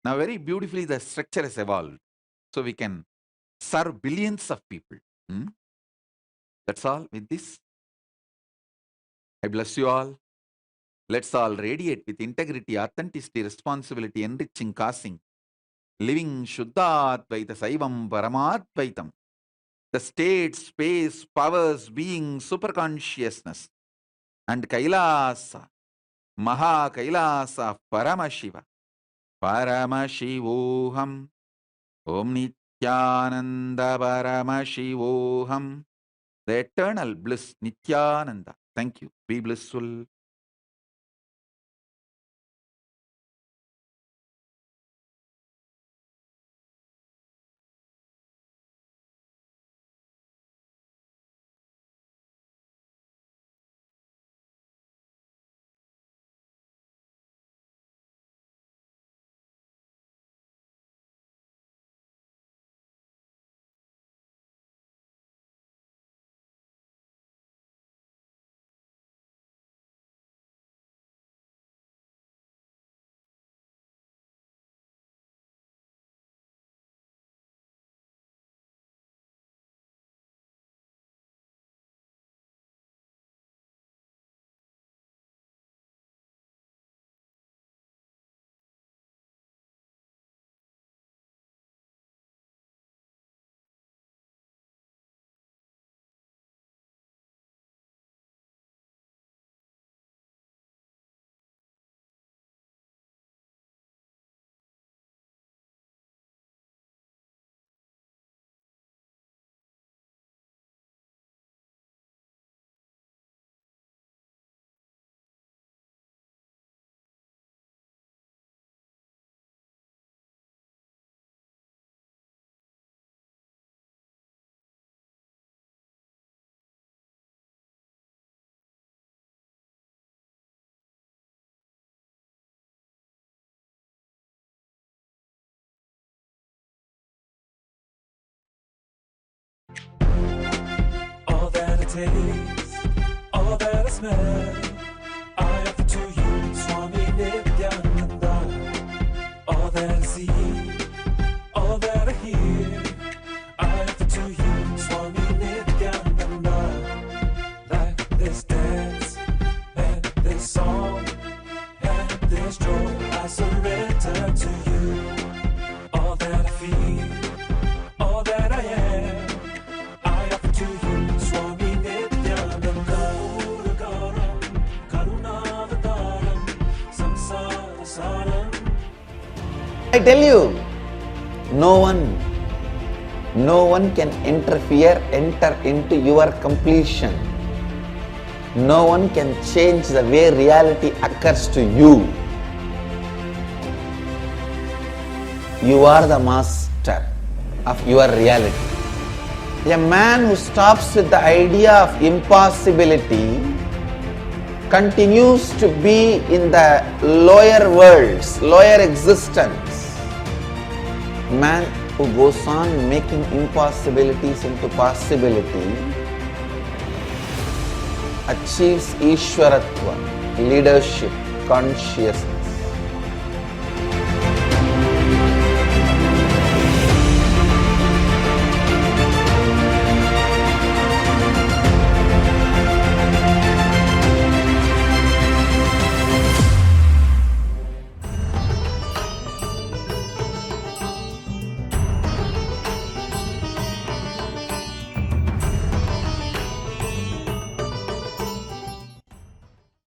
Now very beautifully the structure has evolved. So we can serve billions of people. That's all with this. I bless you all. Let's all radiate with integrity, authenticity, responsibility, enriching, causing, living Shuddha-Advaita Saivam Paramadvaitam. The state, space, powers, being, superconsciousness, and Kailasa, Mahakailasa, Paramashiva. Paramashivoham. Om Nithyananda Paramashivoham. The eternal bliss, Nithyananda. Thank you. Be blissful. All that I taste, all that I smell, I offer to you, Swami Nithyananda. All that I see, all that I hear, I offer to you, Swami Nithyananda. Like this dance, and this song, and this joy, I surrender to you. All that I feel, all that I am, I offer to you, Swami Nithyananda. Karunagaram, Karunavataram, Samsara Saram. I tell you, no one can enter into your completion. No one can change the way reality occurs to you. You are the master of your reality. A man who stops with the idea of impossibility continues to be in the lower worlds, lower existence. Man who goes on making impossibilities into possibility achieves Ishwaratva, leadership, consciousness.